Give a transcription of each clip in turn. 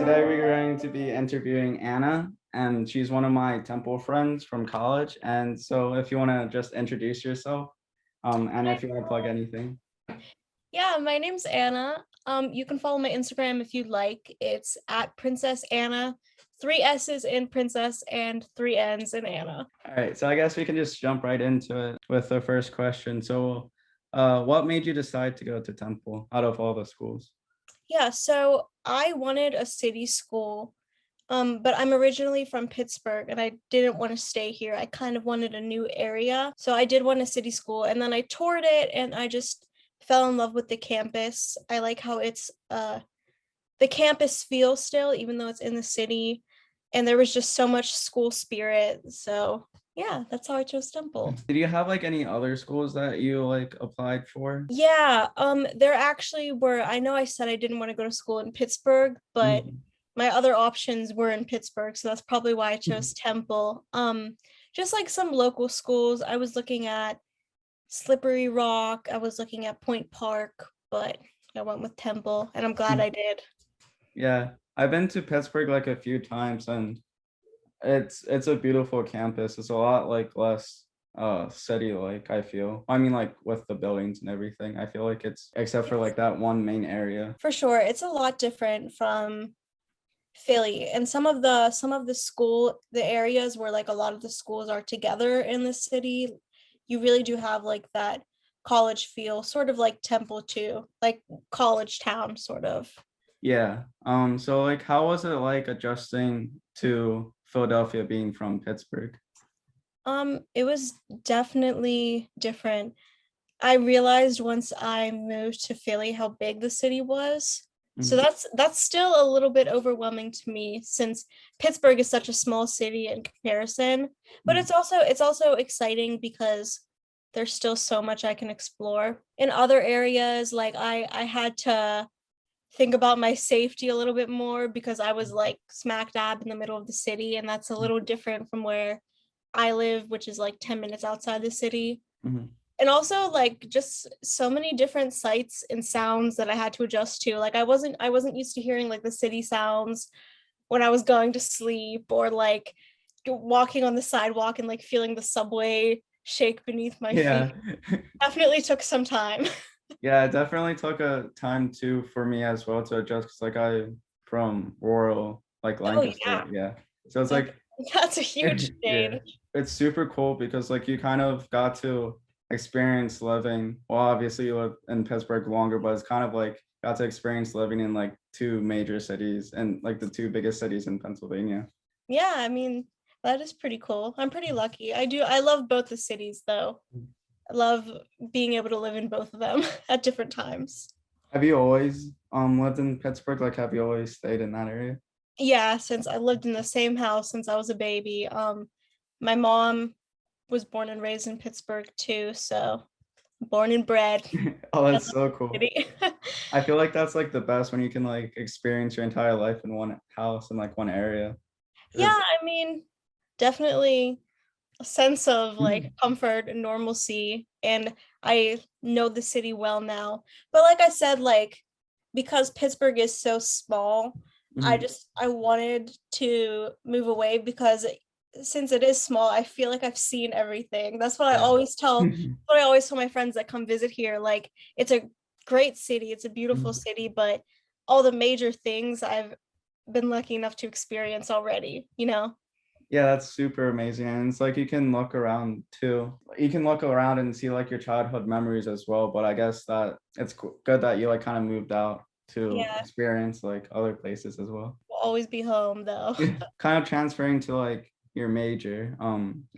Today we're going to be interviewing Anna, and she's one of my Temple friends from college. And so if you want to just introduce yourself, and if you want to plug anything. Yeah, my name's Anna. You can follow my Instagram if you'd like. It's at Princess Anna, 3 S's in Princess and 3 N's in Anna. All right, so I guess we can just jump right into it with the first question. So, what made you decide to go to Temple out of all the schools? Yeah, so I wanted a city school, but I'm originally from Pittsburgh and I didn't want to stay here. I kind of wanted a new area. So I did want a city school and then I toured it and I just fell in love with the campus. I like how it's the campus feel still, even though it's in the city. And there was just so much school spirit. So yeah, that's how I chose Temple. Did you have like any other schools that you like applied for? Yeah, there actually were, I know I said I didn't want to go to school in Pittsburgh, but Mhm. my other options were in Pittsburgh, so that's probably why I chose Temple. Just like some local schools, I was looking at Slippery Rock, I was looking at Point Park, but I went with Temple, and I'm glad I did. Yeah, I've been to Pittsburgh like a few times, and it's a beautiful campus. It's a lot like less city like, I feel. I mean, like with the buildings and everything. I feel like it's except for like that one main area. For sure, it's a lot different from Philly, and the areas where like a lot of the schools are together in the city, you really do have like that college feel, sort of like Temple too, like college town sort of. Yeah. So like how was it like adjusting to Philadelphia being from Pittsburgh? It was definitely different. I realized once I moved to Philly how big the city was. So Mhm. that's still a little bit overwhelming to me since Pittsburgh is such a small city in comparison. But Mhm. it's also exciting because there's still so much I can explore. In other areas, like I had to think about my safety a little bit more because I was like smack dab in the middle of the city, and that's a little different from where I live, which is like 10 minutes outside the city. Mhm. And also like just so many different sights and sounds that I had to adjust to. Like I wasn't used to hearing like the city sounds when I was going to sleep, or like walking on the sidewalk and like feeling the subway shake beneath my Yeah. feet. Definitely took some time. Yeah, it definitely took a time too for me as well to adjust because like I'm from rural like Oh Lancaster. yeah. Yeah. So it's That's like that's a huge yeah, change. it's super cool because like you kind of got to experience living. Well, obviously you live in Pittsburgh longer, but it's kind of like got to experience living in like two major cities and like the two biggest cities in Pennsylvania. Yeah, I mean, that is pretty cool. I'm pretty lucky. I love both the cities though. I love being able to live in both of them at different times. Have you always lived in Pittsburgh? Like have you always stayed in that area? Yeah, since I lived in the same house since I was a baby. My mom was born and raised in Pittsburgh too, so born and bred. Oh, I that's love so the cool. city. I feel like that's like the best when you can like experience your entire life in one house in like one area. Yeah, 'Cause I mean, definitely a sense of like comfort and normalcy, and I know the city well now. But like I said, like because Pittsburgh is so small, Mhm. I wanted to move away because since it is small, I feel like I've seen everything. That's what I Yeah. always tell what I always tell my friends that come visit here. Like it's a great city, it's a beautiful Mhm. city, but all the major things I've been lucky enough to experience already, you know? Yeah, that's super amazing. And it's like you can look around too. You can look around and see like your childhood memories as well. But I guess that it's good that you like kind of moved out to Yeah, experience like other places as well. will always be home though. Kind of transferring to like your major.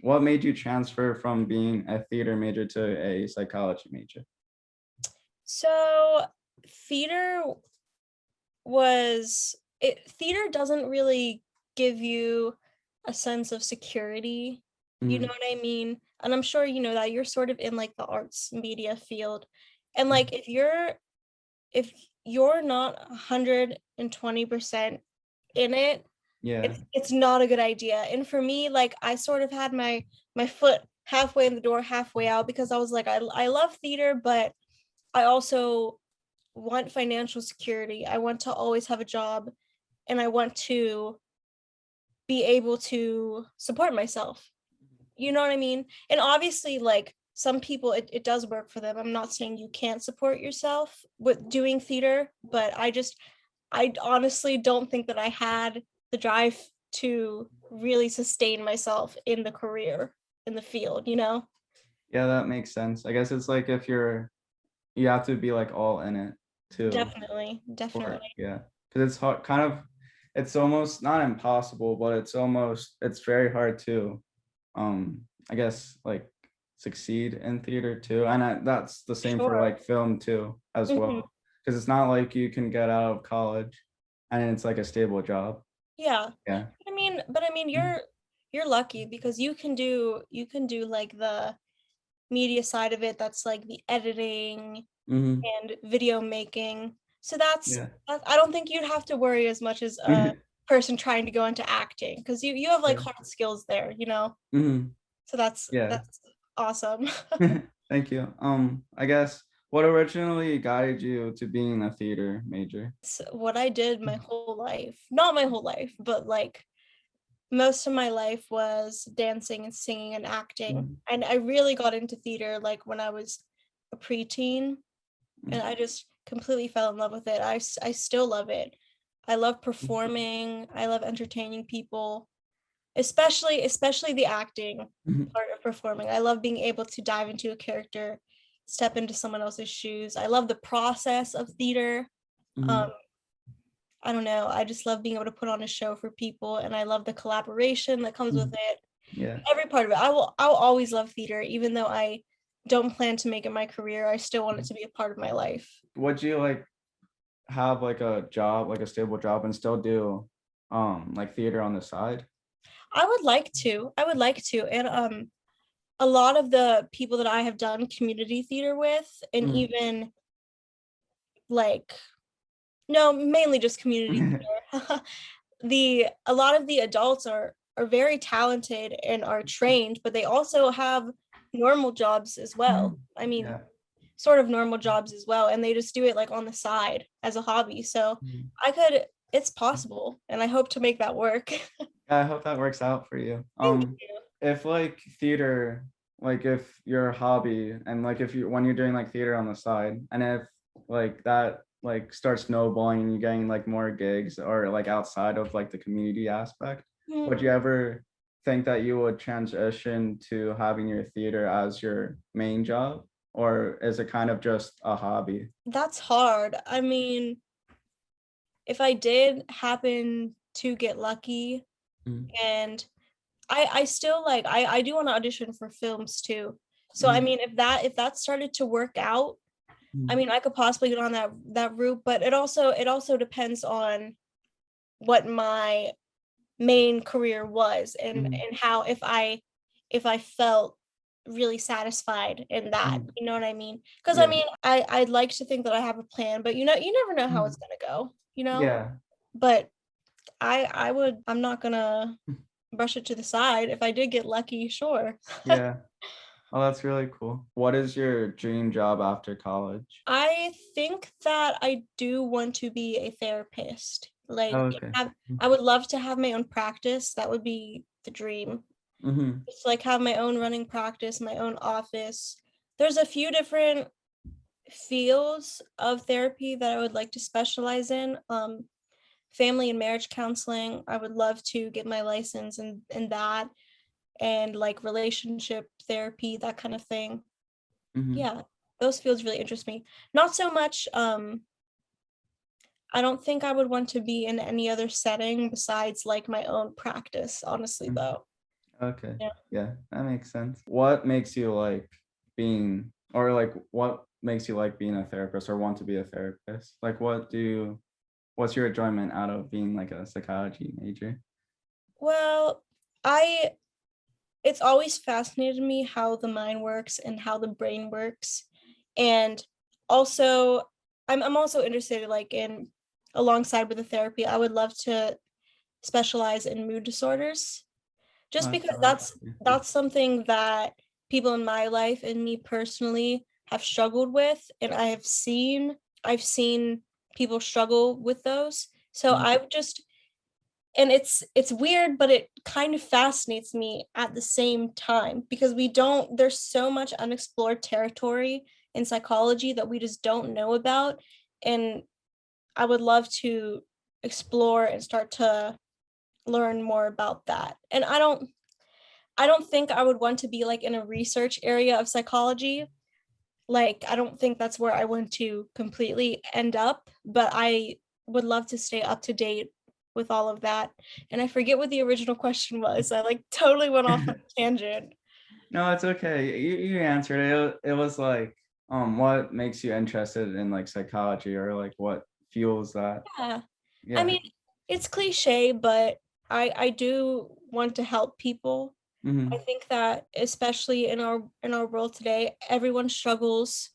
What made you transfer from being a theater major to a psychology major? So theater theater doesn't really give you a sense of security. You know Mhm. what I mean? And I'm sure you know that you're sort of in like the arts media field. And like if you're not 120% in it, Yeah. it's not a good idea. And for me, like I sort of had my foot halfway in the door, halfway out, because I was like I love theater, but I also want financial security. I want to always have a job and I want to be able to support myself. You know what I mean? And obviously, like, some people, it does work for them. I'm not saying you can't support yourself with doing theater, but I honestly don't think that I had the drive to really sustain myself in the career, in the field, you know? Yeah, that makes sense. I guess it's like if you have to be like all in it too. Definitely, For definitely. yeah, because it's hard, kind of, it's almost not impossible, but it's very hard to, I guess, like succeed in theater too, and that's the same for Sure. like film too as Mhm. well, because it's not like you can get out of college and it's like a stable job. Yeah. Yeah. But I mean, you're lucky because you can do like the media side of it, that's like the editing Mm-hmm. and video making. So Yeah. I don't think you'd have to worry as much as a person trying to go into acting, because you have like Yeah. hard skills there, you know? Mm-hmm. So that's Yeah. that's awesome. Thank you. I guess what originally guided you to being a theater major? It's what I did my whole life. Not my whole life, but like most of my life was dancing and singing and acting. Mhm. And I really got into theater like when I was a preteen, and Mhm. I just completely fell in love with it. I still love it. I love Mhm. performing. I love entertaining people, especially the acting Mhm. part of performing. I love being able to dive into a character, step into someone else's shoes. I love the process of theater. Um, Mhm. I don't know. I just love being able to put on a show for people, and I love the collaboration that comes with Mhm. it. Yeah. Every part of it. I'll always love theater, even though I don't plan to make it my career. I still want it to be a part of my life. Would you like have like a job, like a stable job, and still do like theater on the side? I would like to. I would like to. And a lot of the people that I have done community theater with, and Mhm. even like, no, mainly just community theater. The a lot of the adults are very talented and are trained, but they also have normal jobs as well. I mean, Yeah. sort of normal jobs as well, and they just do it like on the side as a hobby. So Mhm. it's possible, and I hope to make that work. Yeah, I hope that works out for you. Thank you. If like theater, like if your hobby and like if you when you're doing like theater on the side, and if like that like starts snowballing and you're getting like more gigs or like outside of like the community aspect, Mm, would you ever think that you would transition to having your theater as your main job, or is it kind of just a hobby? that's hard. I mean, if I did happen to get lucky, Mhm. and I still like I do want to audition for films too. So I Mhm. mean, if that started to work out, I Mhm. mean, I could possibly get on that route, but it also depends on what my main career was, Mhm. and how, if I felt really satisfied in that, Mhm. you know what I mean? Because I Yeah. mean, I'd like to think that I have a plan, but you never know how it's Mhm. gonna go, you know? Yeah. But I'm not gonna brush it to the side. If I did get lucky, sure. Yeah. Oh, that's really cool. What is your dream job after college? I think that I do want to be a therapist. Like, Oh, okay. I would love to have my own practice. That would be the dream. Mm-hmm. Just like have my own running practice, my own office. There's a few different fields of therapy that I would like to specialize in. Family and marriage counseling. I would love to get my license in that, and like relationship therapy, that kind of thing. Mm-hmm. Yeah, those fields really interest me. Not so much, I don't think I would want to be in any other setting besides like my own practice, honestly Mm-hmm. though. Okay. Yeah. Yeah, that makes sense. What makes you like being, or like what makes you like being a therapist or want to be a therapist? Like what's your enjoyment out of being like a psychology major? Well, I it's always fascinated me how the mind works and how the brain works. And also I'm also interested like in, alongside with the therapy, I would love to specialize in mood disorders, Oh, just that's because really that's interesting. that's something that people in my life and me personally have struggled with, and I've seen people struggle with those. So Mhm. and it's weird, but it kind of fascinates me at the same time, because there's so much unexplored territory in psychology that we just don't know about, and I would love to explore and start to learn more about that. And I don't think I would want to be like in a research area of psychology. Like, I don't think that's where I want to completely end up, but I would love to stay up to date with all of that. And I forget what the original question was. I like totally went off on a tangent. No, it's okay. You answered it. It was like, what makes you interested in like psychology, or like what fuels that? Yeah. I Yeah. mean, it's cliche, but I do want to help people. I Hmm. think that especially in our world today, everyone struggles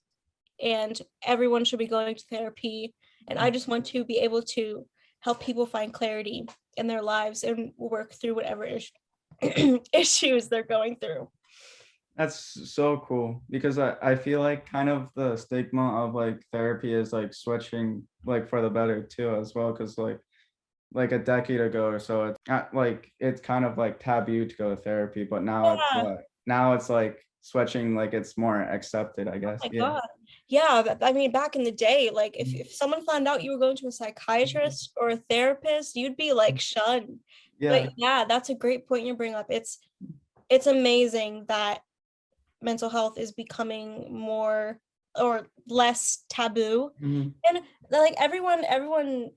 and everyone should be going to therapy. And I just want to be able to help people find clarity in their lives and work through whatever issues they're going through. That's so cool because I feel like kind of the stigma of like therapy is like switching like for the better too as well, because like a decade ago or so like it's kind of like taboo to go to therapy, but Yeah. now it's like switching, like it's more accepted, I Oh guess. my Yeah. God. Yeah. I mean, back in the day, like Mhm. if someone found out you were going to a psychiatrist or a therapist, you'd be like shunned. But Yeah. yeah, that's a great point you bring up. It's amazing that mental health is becoming more or less taboo. Mhm. And like everyone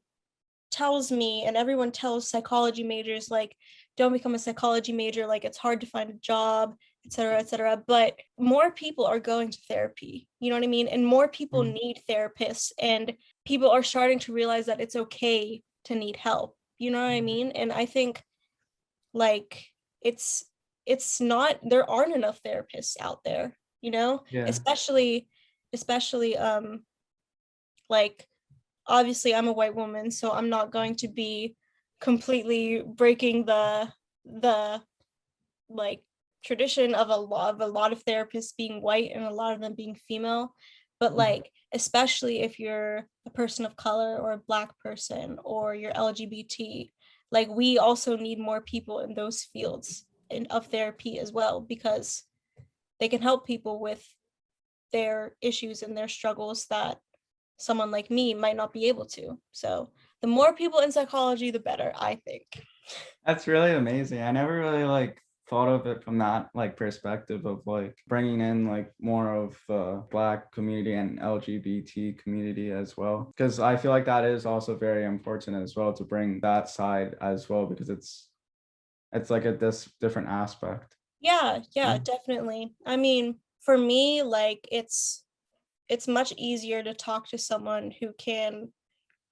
tells me, and everyone tells psychology majors, like, don't become a psychology major, like it's hard to find a job, etc., etc. But more people are going to therapy, you know what I mean? And more people Mhm. need therapists, and people are starting to realize that it's okay to need help, you know what I mean? And I think, like, it's it's not, there aren't enough therapists out there, you know, Yeah. especially like, obviously I'm a white woman, so I'm not going to be completely breaking the like tradition of a lot of therapists being white and a lot of them being female. But Mhm. like, especially if you're a person of color or a black person or you're LGBT, like we also need more people in those fields of therapy as well, because they can help people with their issues and their struggles that someone like me might not be able to. So the more people in psychology, the better, I think. That's really amazing. I never really like thought of it from that like perspective of like bringing in like more of the Black community and LGBT community as well, because I feel like that is also very important as well to bring that side as well, because it's like a different aspect. Yeah, yeah, Mm. definitely. I mean, for me, like it's much easier to talk to someone who can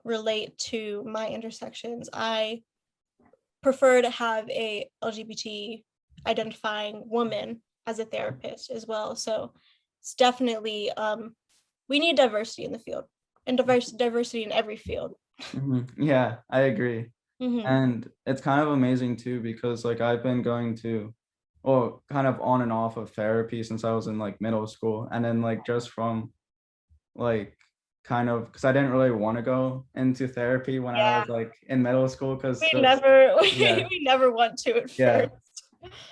relate to my intersections. I prefer to have a LGBT identifying woman as a therapist as well. So it's definitely we need diversity in the field, and diversity in every field. Mhm. Yeah, I agree. Hmm. And it's kind of amazing too, because like I've been going to, well, kind of on and off of therapy since I was in like middle school. And then like just from like kind of, because I didn't really want to go into therapy when I Yeah, was like in middle school, because we just, never yeah, we never want to at yeah. first.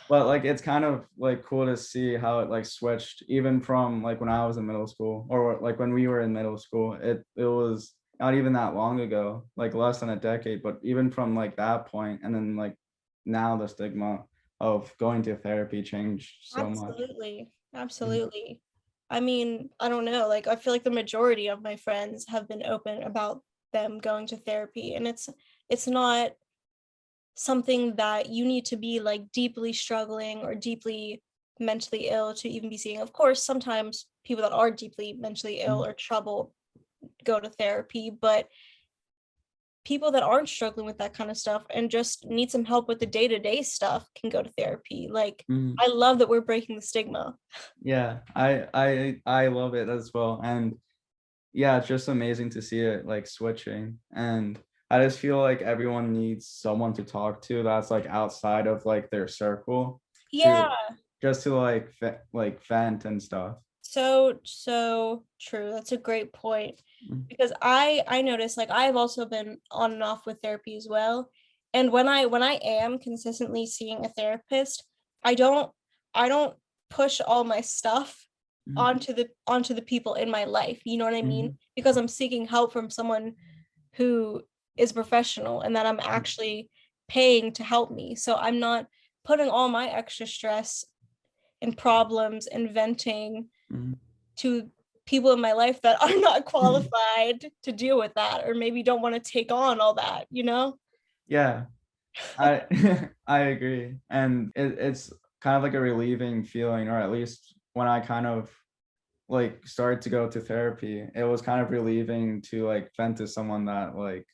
But like it's kind of like cool to see how it like switched even from like when I was in middle school, or like when we were in middle school. It was not even that long ago, like less than a decade, but even from like that point, and then like now the stigma of going to therapy changed so much. Absolutely. Mhm. Absolutely. I mean, I don't know, like I feel like the majority of my friends have been open about them going to therapy, and it's not something that you need to be like deeply struggling or deeply mentally ill to even be seeing. Of course, sometimes people that are deeply mentally ill Mhm. or troubled go to therapy, but people that aren't struggling with that kind of stuff and just need some help with the day-to-day stuff can go to therapy. Like, Mhm. I love that we're breaking the stigma. Yeah, I love it as well. And yeah, it's just amazing to see it like switching. And I just feel like everyone needs someone to talk to that's like outside of like their circle, Yeah, to just to like like vent and stuff. so true. That's a great point, Mm. because I noticed, like, I've also been on and off with therapy as well, And when I am consistently seeing a therapist, I don't I don't push all my stuff Mhm, onto the people in my life. You know what I mean? mhm, Because I'm seeking help from someone who is professional and that I'm actually paying to help me. So I'm not putting all my extra stress and problems and venting mhm, to people in my life that are not mhm. qualified to deal with that, or maybe don't want to take on all that, you know? Yeah, I I agree, and it's kind of like a relieving feeling, or at least when I kind of like started to go to therapy, it was kind of relieving to like vent to someone that like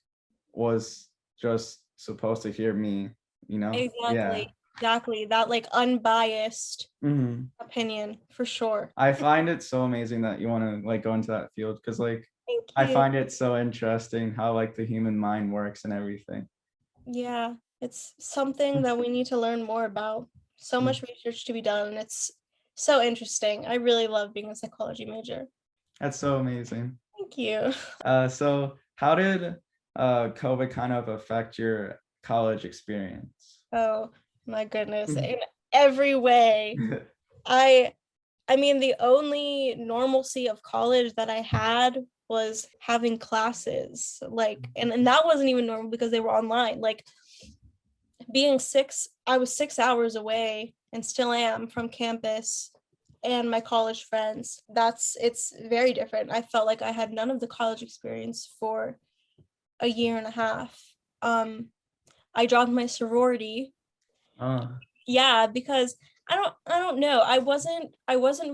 was just supposed to hear me, you know? Yeah. Exactly. Exactly. That like unbiased Mhm. opinion for sure. I find it so amazing that you wanna, like, go into that field because, like, Thank I you. find it so interesting how, like, the human mind works and everything. Yeah, it's something that we need to learn more about. So Mm, much research to be done, and it's so interesting. I really love being a psychology major. that's so amazing. Thank you. So how did, COVID kind of affect your college experience? Oh my goodness. Mhm. In every way. I I mean, the only normalcy of college that I had was having classes. Like, and that wasn't even normal because they were online. Like I was 6 hours away and still am from campus and my college friends. It's very different. I felt like I had none of the college experience for a year and a half. Um, I dropped my sorority. Oh, Yeah, because I don't know. I wasn't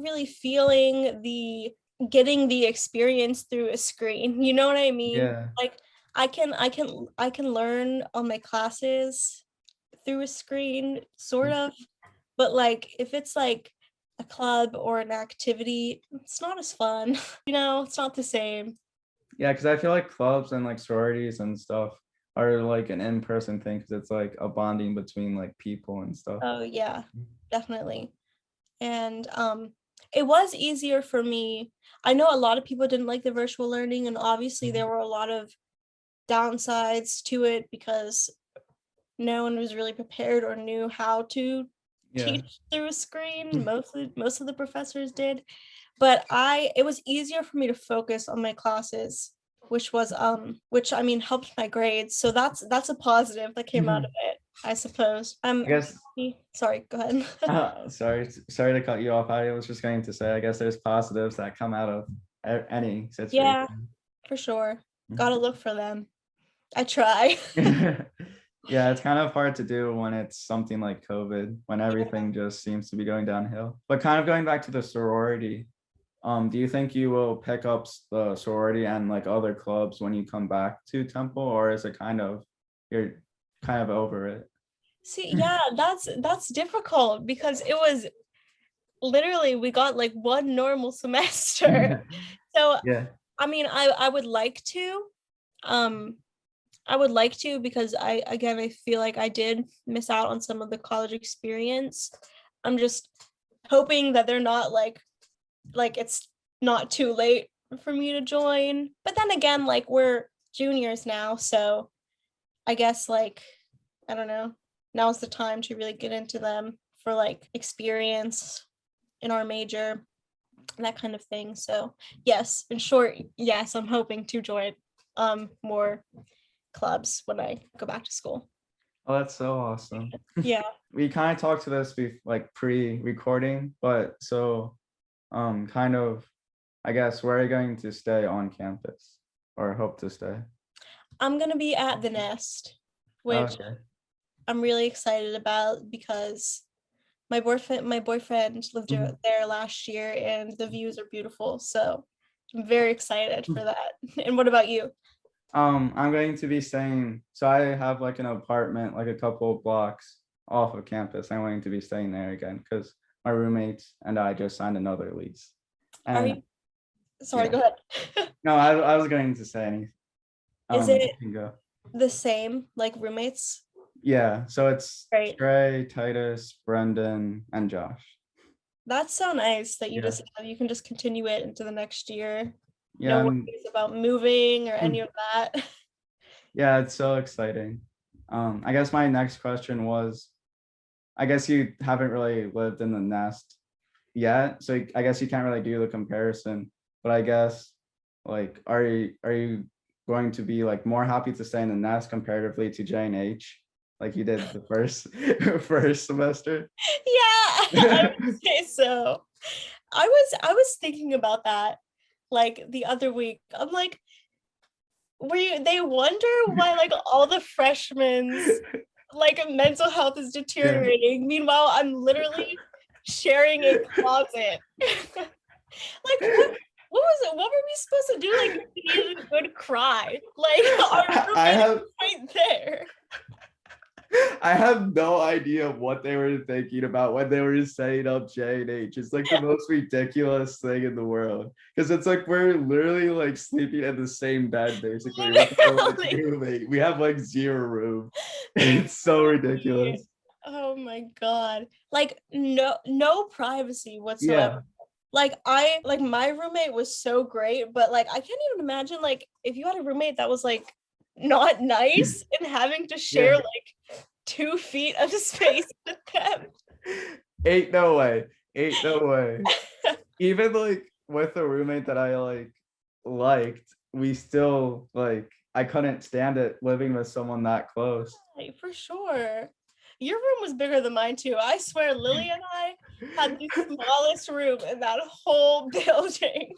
really feeling the getting the experience through a screen. You know what I mean? yeah. Like I can learn on my classes through a screen, sort of. But like if it's like a club or an activity, it's not as fun. It's not the same. Yeah, because I feel like clubs and, like, sororities and stuff are, like, an in-person thing because it's, like, a bonding between, like, people and stuff. Oh yeah, definitely. And it was easier for me. I know a lot of people didn't like the virtual learning, and obviously there Mhm. were a lot of downsides to it because no one was really prepared or knew how to Yeah. teach through a screen. Most of the professors did. But it was easier for me to focus on my classes, which I mean helped my grades. So that's a positive that came out of Mhm. it, I suppose. I guess Sorry, go ahead. sorry to cut you off. I was just going to say, I guess there's positives that come out of any Yeah, situation. for sure. Mhm. Gotta look for them. I try. Yeah, it's kind of hard to do when it's something like COVID, when Yeah. everything just seems to be going downhill. But kind of going back to the sorority, do you think you will pick up the sorority and like other clubs when you come back to Temple, or is it kind of you're kind of over it? See, yeah, that's difficult because it was literally we got like one normal semester. So, Yeah. I mean, I would like to. Um, I would like to because I feel like I did miss out on some of the college experience. I'm just hoping that they're not like it's not too late for me to join. But then again, like we're juniors now, so I guess like I don't know. Now's the time to really get into them for like experience in our major, that kind of thing. So yes, in short, yes, I'm hoping to join more clubs when I go back to school. Oh, that's so awesome. Yeah. We kind of talked to this like pre-recording, but so kind of I guess where are you going to stay on campus or hope to stay? I'm gonna be at the Nest, which Okay. I'm really excited about because my boyfriend lived Mhm. there last year and the views are beautiful. So I'm very excited for that. And what about you? I'm going to be staying, so I have like an apartment like a couple of blocks off of campus. I'm going to be staying there again because my roommates and I just signed another lease. Are And you sorry, yeah, go ahead. no, I was going to say anything. Is You it can go. the same like roommates? Yeah, so it's Right. Trey, Titus, Brendan, and Josh. That's so nice that Yeah, you can just continue it into the next year. yeah, No worries about moving or any of that. yeah, it's so exciting. I guess my next question was, I guess you haven't really lived in the nest yet, so I guess you can't really do the comparison. But I guess, like, are you going to be like more happy to stay in the nest comparatively to J and H, like you did the first first semester? Yeah, I would say so. I was thinking about that like the other week. I'm like, they wonder why like all the freshmen's like mental health is Yeah. deteriorating. Meanwhile, I'm literally sharing a closet. Like what was it? What were we supposed to do? Like we needed a good cry. Like our I roommate have is right there. I have no idea what they were thinking about when they were setting up J and H. It's like the most ridiculous thing in the world. Because it's like we're literally like sleeping in the same bed, basically, with our like Literally. roommate. We have like zero room. It's so ridiculous. Oh my god. Like no privacy whatsoever. Yeah. Like my roommate was so great, but like I can't even imagine like if you had a roommate that was like not nice and having to share Yeah. like 2 feet of space with them. Ain't no way. Ain't no way. Even like with a roommate that I like liked, we still like I couldn't stand it living with someone that close. Like, for sure. Your room was bigger than mine too. I swear Lily and I had the smallest room in that whole building.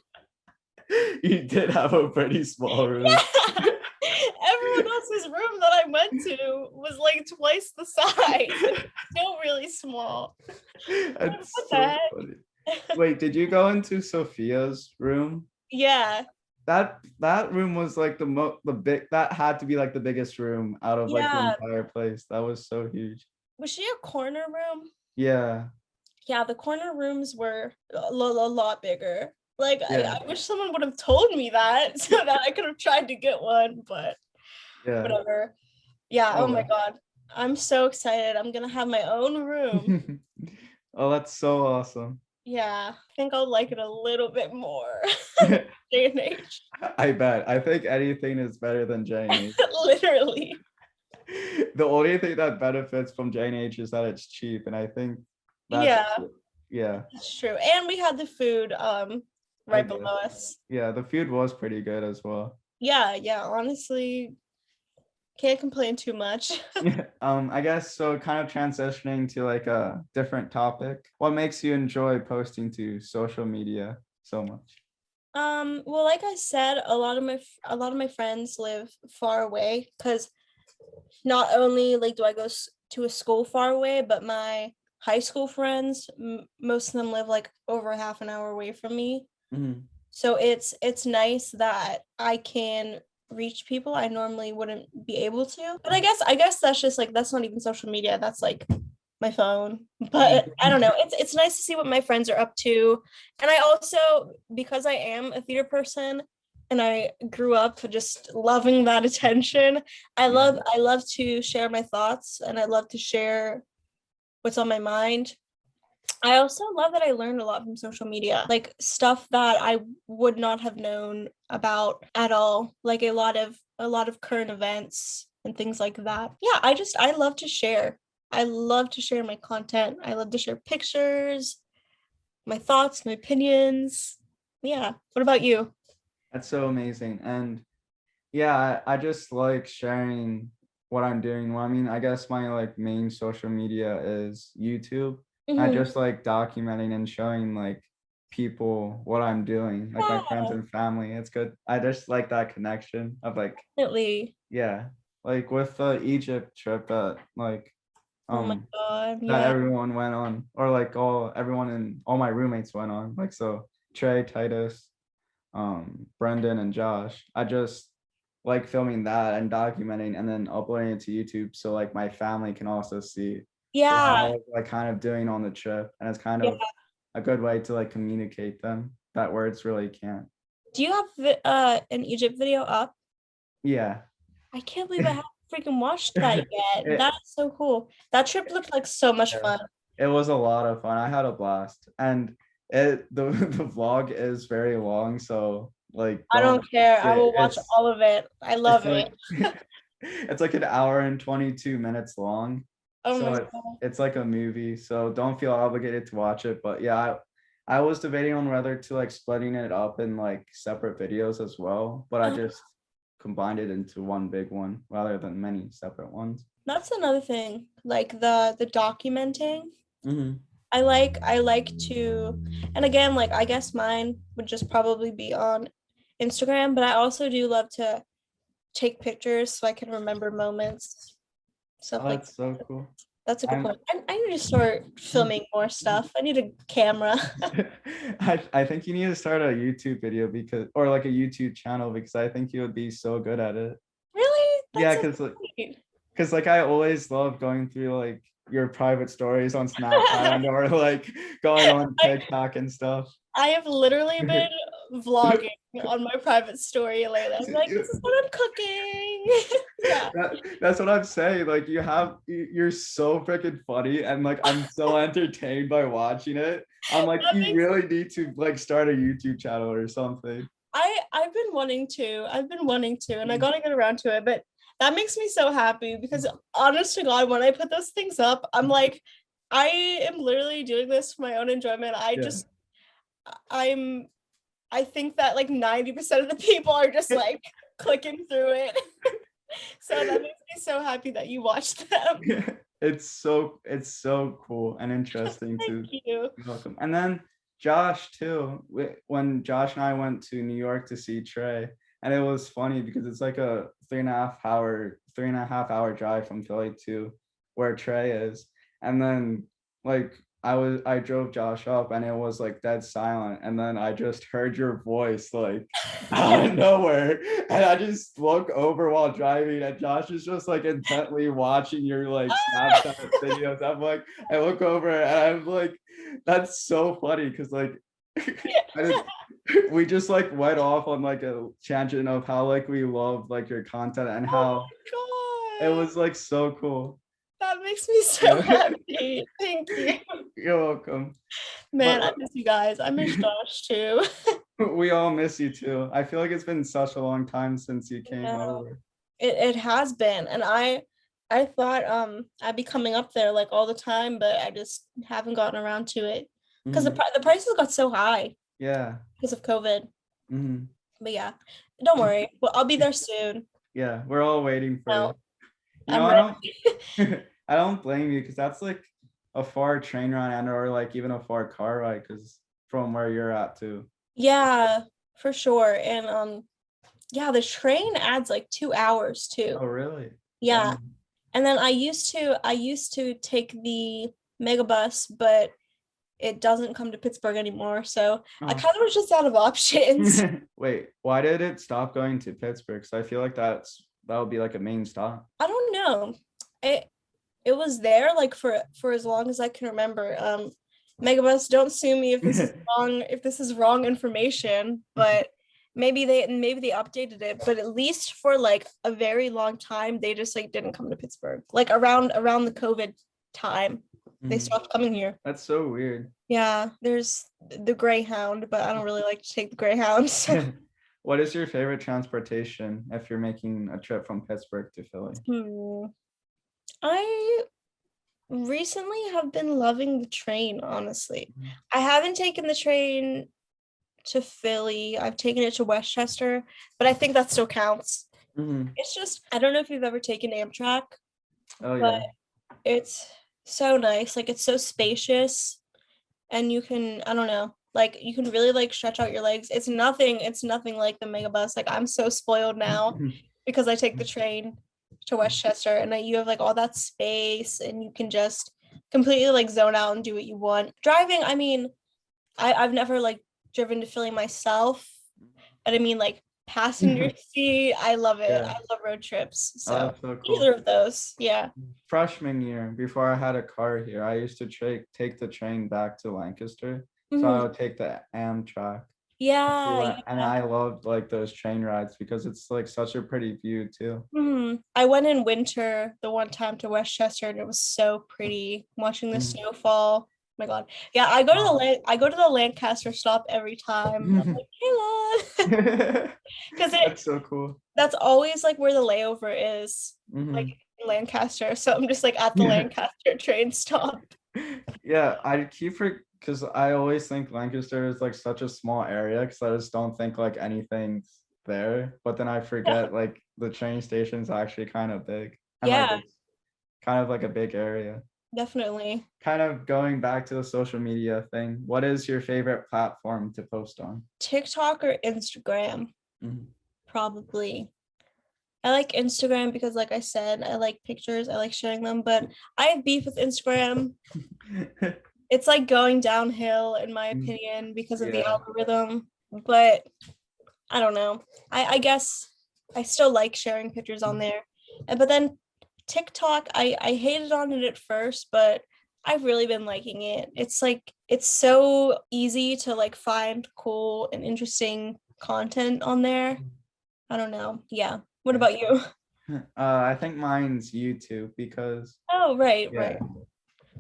You did have a pretty small room. Yeah. Everyone else's room that I went to was like twice the size. Still really small. That's What the so heck? funny. Wait, did you go into Sophia's room? Yeah. That room was like the big that had to be like the biggest room out of like the Yeah. entire place. That was so huge. Was she a corner room? Yeah. Yeah, the corner rooms were a lot bigger. Like Yeah. I wish someone would have told me that so that I could have tried to get one, but Yeah. whatever. Yeah, Oh oh my well. god. I'm so excited. I'm gonna have my own room. Oh, that's so awesome. Yeah, I think I'll like it a little bit more. Day and age. I bet. I think anything is better than J&H. Literally. The only thing that benefits from J&H is that it's cheap, and I think that's Yeah, yeah, it's true. And we had the food I right guess. below us. Yeah, the food was pretty good as well. Yeah, honestly, can't complain too much. Yeah, I guess so kind of transitioning to like a different topic. What makes you enjoy posting to social media so much? Well, like I said, a lot of my friends live far away because not only like do I go to a school far away, but my high school friends, most of them live like over half an hour away from me. Mhm. So it's nice that I can reach people I normally wouldn't be able to. But I guess that's just like that's not even social media. That's like my phone. But I don't know. It's nice to see what my friends are up to. And I also, because I am a theater person and I grew up just loving that attention, Yeah. I love to share my thoughts and I love to share what's on my mind. I also love that I learned a lot from social media, like stuff that I would not have known about at all, like a lot of current events and things like that. Yeah, I love to share. I love to share my content. I love to share pictures, my thoughts, my opinions. Yeah. What about you? That's so amazing. And yeah, I just like sharing what I'm doing. Well, I mean, I guess my like main social media is YouTube. I Mhm. just like documenting and showing like people what I'm doing, like my friends Yeah, and family. It's good. I just like that connection of like, definitely. yeah, like with the Egypt trip that like Oh my um God. that Yeah. everyone went on, or like everyone and all my roommates went on. Like so Trey, Titus, Brendan and Josh. I just like filming that and documenting and then uploading it to YouTube so like my family can also see what I Yeah. was like kind of doing on the trip. And it's kind Yeah. of a good way to like communicate them that words really can't. Do you have an Egypt video up? Yeah. I can't believe I haven't freaking watched that yet. It, That's so cool. That trip looked like so much yeah, fun. it was a lot of fun. I had a blast. And the vlog is very long, so like I don't don't care. I will watch it's all of it. I it's love like it. It's like an hour and 22 minutes long. Oh So my it's god. it's like a movie. So don't feel obligated to watch it. But yeah, I was debating on whether to like splitting it up in like separate videos as well, but I Uh, just combined it into one big one rather than many separate ones. that's another thing. Like the documenting. Hmm. I like to, and again, like I guess mine would just probably be on Instagram, but I also do love to take pictures so I can remember moments, stuff Oh, like that's so cool. that's a good I'm point. I need to start filming more stuff. I need a camera. I think you need to start a YouTube video because or like a YouTube channel because I think you would be so good at it. Really? Yeah, That's so because sweet. like I always love going through like your private stories on Snapchat and or like going on I, TikTok and stuff. I have literally been vlogging on my private story lately. I'm like, this is what I'm cooking. Yeah. That's what I'm saying. Like you're so freaking funny and like I'm so entertained by watching it. I'm like, That you makes really need to like start a YouTube channel or something. I've been wanting to. I've been wanting to, and I gotta get around to it. But that makes me so happy because honest to God, when I put those things up, I'm like, I am literally doing this for my own enjoyment. Yeah. I'm I think that like 90% of the people are just like clicking through it. So that makes me so happy that you watched them. It's so cool and interesting Thank to you. welcome. And then Josh too. When Josh and I went to New York to see Trey, and it was funny because it's like a 3.5 hour drive from Philly to where Trey is. And then like I drove Josh up and it was like dead silent. And then I just heard your voice like out of nowhere. And I just look over while driving and Josh is just like intently watching your like Snapchat videos. I'm like, I look over and I'm like, that's so funny because like we just like went off on like a tangent of how like we love like your content and how Oh it my God. was like so cool. That makes me so Yeah. happy. Thank you. You're welcome. Man, I But miss you guys. I miss Josh too. we all miss you too. I feel like it's been such a long time since you came Yeah, over. it has been. And I thought I'd be coming up there like all the time, but I just haven't gotten around to it. Because Mhm. the prices got so high Yeah. because of COVID. Mhm. But yeah, don't worry. Well, I'll be there soon. Yeah, we're all waiting for No, you. You know, I'm I ready. don't I don't blame you because that's like a far train ride and or like even a far car ride because from where you're at too. Yeah, for sure. And yeah, the train adds like 2 hours too. Oh really? Yeah. Dang. And then I used to take the megabus, but it doesn't come to Pittsburgh anymore. So I Oh. kind of was just out of options. Wait, why did it stop going to Pittsburgh? Because I feel like that would be like a main stop. I don't know. It it was there like for as long as I can remember. Megabus, don't sue me if this is wrong information, but maybe they updated it, but at least for like a very long time they just like didn't come to Pittsburgh. Like around the COVID time, they Mhm. stopped coming here. That's so weird. Yeah, there's the Greyhound, but I don't really like to take the Greyhound. So What is your favorite transportation if you're making a trip from Pittsburgh to Philly? I recently have been loving the train, honestly. I haven't taken the train to Philly. I've taken it to Westchester, but I think that still counts. Mhm. It's just, I don't know if you've ever taken Amtrak, Oh but yeah. it's so nice. Like it's so spacious and you can, I don't know, like you can really like stretch out your legs. It's nothing like the megabus. Like I'm so spoiled now because I take the train to Westchester and you have like all that space and you can just completely like zone out and do what you want. Driving, I mean, I've never like driven to Philly myself, but I mean like passenger seat, I love it. Yeah. I love road trips. Oh, So that's so cool. either of those, yeah. Freshman year, before I had a car here, I used to take the train back to Lancaster. So I Mhm. would take the Amtrak. Yeah, And yeah. I loved like those train rides because it's like such a pretty view too. I went in winter the one time to Westchester and it was so pretty watching the Mhm. snowfall. My God. Yeah, I go to the Lancaster stop every time. I'm like, hey Lan. Because That's so cool. that's always like where the layover is, like Mhm. in Lancaster. So I'm just like at the Lancaster train stop. Yeah, I keep because I always think Lancaster is like such a small area because I just don't think like anything's there. But then I forget like the train station's actually kind of big and like Yeah, it's kind of like a big area. definitely. Kind of going back to the social media thing, what is your favorite platform to post on? TikTok or Instagram, Mhm. probably. I like Instagram because, like I said, I like pictures, I like sharing them, but I have beef with Instagram. It's like going downhill, in my opinion, because of the Yeah. algorithm. But I don't know. I guess I still like sharing pictures on there. But then TikTok, I hated on it at first, but I've really been liking it. It's like it's so easy to like find cool and interesting content on there. I don't know. Yeah. What Yeah. about you? I think mine's YouTube because Oh, right, yeah, right.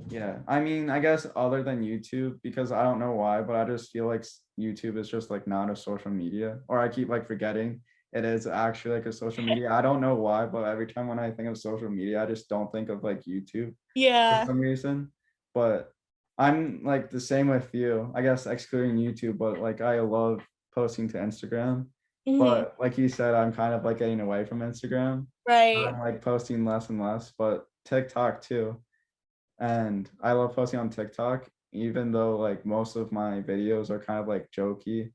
yeah. I mean, I guess other than YouTube, because I don't know why, but I just feel like YouTube is just like not a social media, or I keep like forgetting it is actually like a social media. I don't know why, but every time when I think of social media, I just don't think of like YouTube for Yeah. some reason. But I'm like the same with you, I guess, excluding YouTube, but like I love posting to Instagram. Mhm. But like you said, I'm kind of like getting away from Instagram. Right. I'm like posting less and less, but TikTok too. And I love posting on TikTok, even though like most of my videos are kind of like jokey,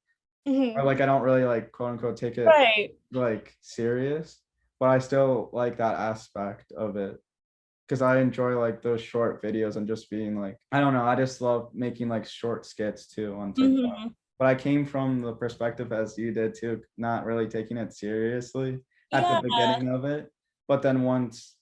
or Mhm. like I don't really like quote unquote take it Right. like serious, but I still like that aspect of it because I enjoy like those short videos and just being like, I don't know, I just love making like short skits too on TikTok. Mhm. But I came from the perspective as you did too, not really taking it seriously at the Yeah. beginning of it. But then once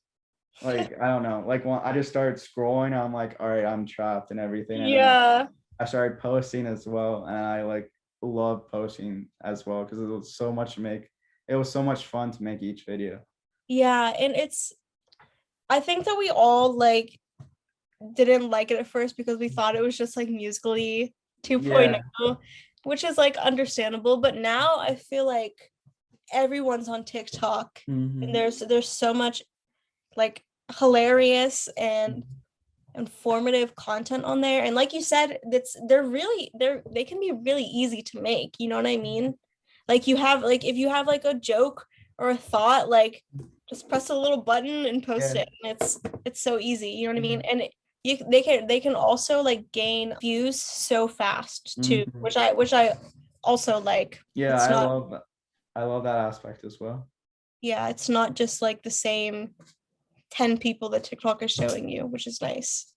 like I don't know, like when I just started scrolling, I'm like, all right, I'm trapped and everything. And then Yeah. I started posting as well. And I like love posting as well because it was so much fun to make each video. Yeah. And I think that we all like didn't like it at first because we thought it was just like musically 2.0, Yeah. which is like understandable. But now I feel like everyone's on TikTok and Hmm. there's so much like hilarious and informative content on there. And like you said, they can be really easy to make. You know what I mean? Like you have like if you have like a joke or a thought, like just press a little button and post Yeah. it. And it's so easy. You know what I mean? Mhm. And they can also like gain views so fast too, Mhm. which I also like. Yeah, It's not I love that aspect as well. yeah, it's not just like the same 10 people that TikTok is showing you, which is nice.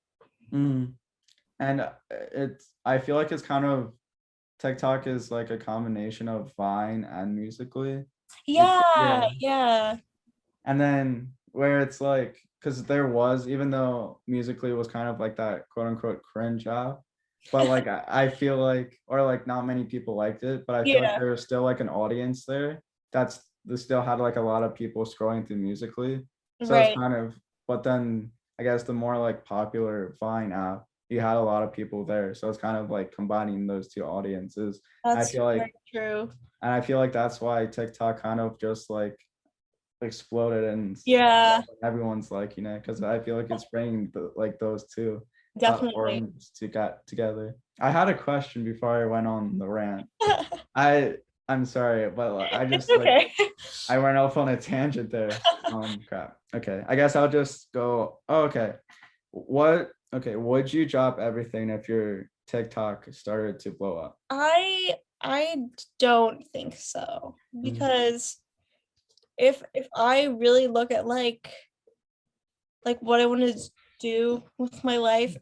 Mhm. And I feel like it's kind of TikTok is like a combination of Vine and Musically. Yeah, Yeah. yeah. And then where it's like, because there was, even though Musically was kind of like that quote unquote cringe app, but like I feel like, or like not many people liked it, but I feel like Yeah, there was still like an audience there that still had like a lot of people scrolling through Musically. So it's right. kind of, but then I guess the more like popular Vine app, you had a lot of people there. So it's kind of like combining those two audiences. I That's feel like, very true. and I feel like that's why TikTok kind of just like exploded and Yeah, everyone's liking it because I feel like it's bringing like those two definitely. platforms to get together. I had a question before I went on the rant. I I'm sorry, but I It's just like okay. I went off on a tangent there. Crap. Okay, I guess I'll just go. Oh, okay. What? Okay, would you drop everything if your TikTok started to blow up? I don't think so Mhm. because if I really look at like what I want to do with my life,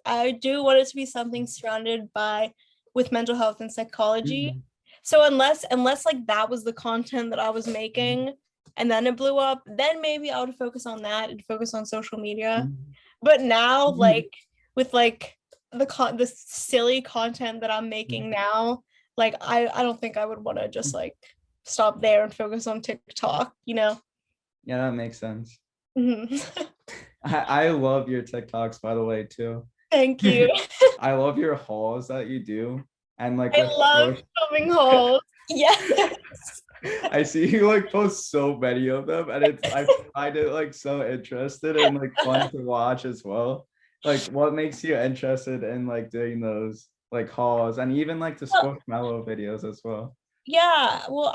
I do want it to be something surrounded by with mental health and psychology. Mhm. So unless like that was the content that I was making and then it blew up, then maybe I would focus on that and focus on social media. But now Mhm. like with like the silly content that I'm making now, like I don't think I would want to just like stop there and focus on TikTok, you know? Yeah, that makes sense. Mhm. I love your TikToks, by the way, too. Thank you. I love your hauls that you do. And like I with love Squash, filming hauls. Yes. I see you like post so many of them, and I find it like so interested and like fun to watch as well. Like, what makes you interested in like doing those like hauls and even like the Well, Squishmallow videos as well? yeah. Well,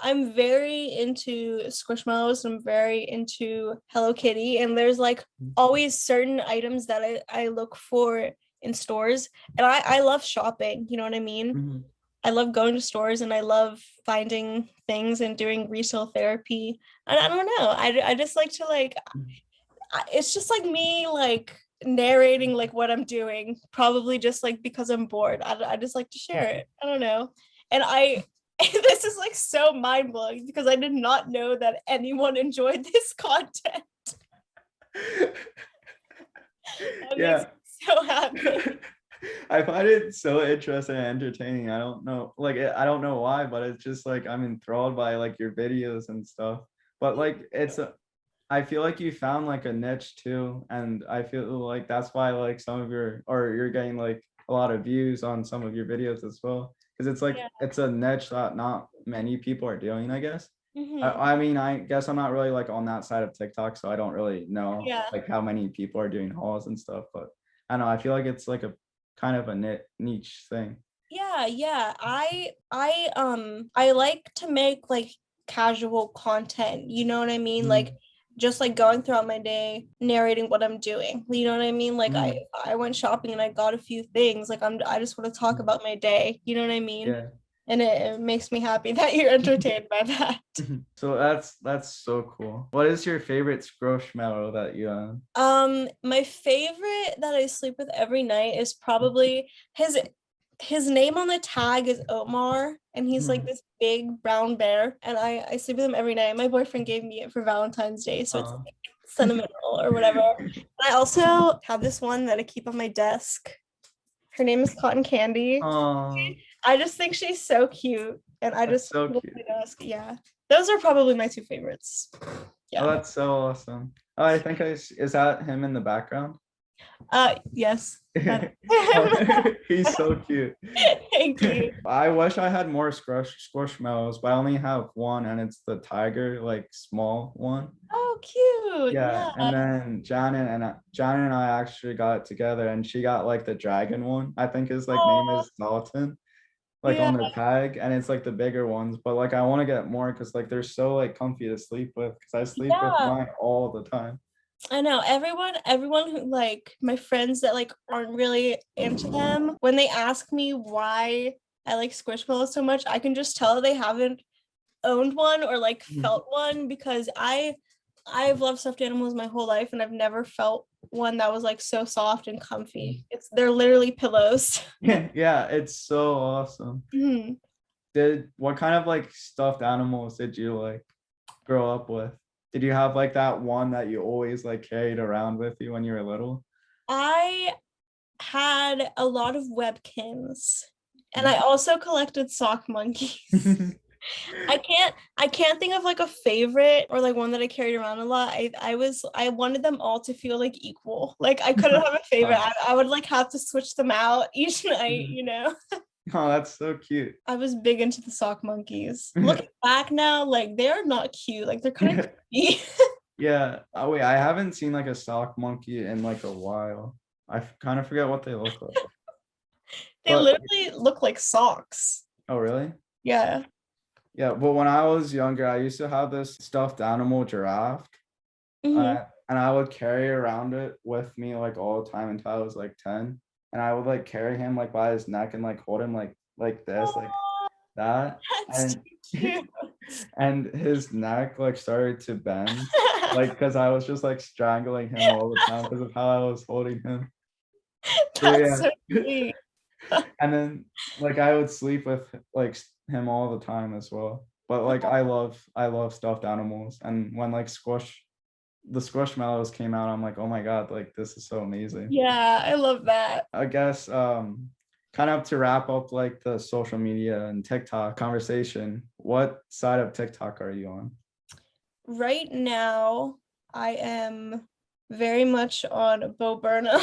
I'm very into Squishmallows. I'm very into Hello Kitty, and there's like always certain items that I look for in stores, and I love shopping. You know what I mean? Mhm. I love going to stores and I love finding things and doing resale therapy. And I don't know. I just like to like it's just like me like narrating like what I'm doing, probably just like because I'm bored. I just like to share it. I don't know. And I this is like so mind blowing because I did not know that anyone enjoyed this content. That makes Yeah. me so happy. I find it so interesting and entertaining. I don't know, like I don't know why, but it's just like I'm enthralled by like your videos and stuff. But like I feel like you found like a niche too, and I feel like that's why like some of your or you're getting like a lot of views on some of your videos as well, because it's like Yeah. it's a niche that not many people are doing, I guess. Hmm. I mean, I guess I'm not really like on that side of TikTok, so I don't really know Yeah. like how many people are doing hauls and stuff. But I don't know. I feel like it's like a kind of a niche thing. Yeah, yeah. I like to make like casual content. You know what I mean? Like Mhm. just like going throughout my day, narrating what I'm doing. You know what I mean? Like Mhm. I went shopping and I got a few things. Like I just want to talk about my day. You know what I mean? Yeah. And it makes me happy that you're entertained by that. So that's so cool. What is your favorite Squishmallow that you My favorite that I sleep with every night is probably his name on the tag is Omar, and he's like Mhm. this big brown bear, and I sleep with him every night. My boyfriend gave me it for Valentine's Day, so it's Uh, like sentimental or whatever. I also have this one that I keep on my desk. Her name is Cotton Candy. oh, I just think she's so cute, and I that's just so keep on cute. my desk. Yeah, those are probably my two favorites. Oh, Yeah. that's so awesome. Oh, I think is that him in the background? Yes, that Oh, is he's him. so cute. Thank you. I wish I had more squishmallows, but I only have one, and it's the tiger, like small one. Oh, cute. Yeah, Yeah. and then Janet and I actually got it together, and she got like the dragon one. I think his like name Oh, is Dalton, like yeah. on the tag, and it's like the bigger ones. But like I want to get more because like they're so like comfy to sleep with. Because I sleep with Yeah. mine all the time. I know everyone who like my friends that like aren't really into them, when they ask me why I like Squishmallows so much, I can just tell they haven't owned one or like Mhm. felt one because I've loved stuffed animals my whole life and I've never felt one that was like so soft and comfy. They're literally pillows. Yeah, yeah, it's so awesome. Mhm. Did what kind of like stuffed animals did you like grow up with? Did you have like that one that you always like carried around with you when you were little? I had a lot of Webkins, and I Mhm. also collected sock monkeys. I can't think of like a favorite or like one that I carried around a lot. I wanted them all to feel like equal. Like I couldn't have a favorite. Oh, I would like have to switch them out each night, mhm. you know. Oh, that's so cute. I was big into the sock monkeys. Looking back now, like they're not cute. Like they're kind of creepy. Yeah. Oh wait, I haven't seen like a sock monkey in like a while. Kind of forget what they look like. They But literally look like socks. oh really? Yeah. Yeah, but when I was younger, I used to have this stuffed animal giraffe, Hmm. and I would carry around it with me like all the time until I was like 10. And I would like carry him like by his neck and like hold him like this, like Oh, that. that's too And cute. and his neck like started to bend, like because I was just like strangling him all the time because of how I was holding him. So That's so yeah. sweet. And then like I would sleep with like him all the time as well. But like I love stuffed animals. And when like the Squishmallows came out, I'm like, oh my God, like this is so amazing. Yeah, I love that. I guess kind of to wrap up like the social media and TikTok conversation, what side of TikTok are you on? Right now, I am very much on Bo Burnham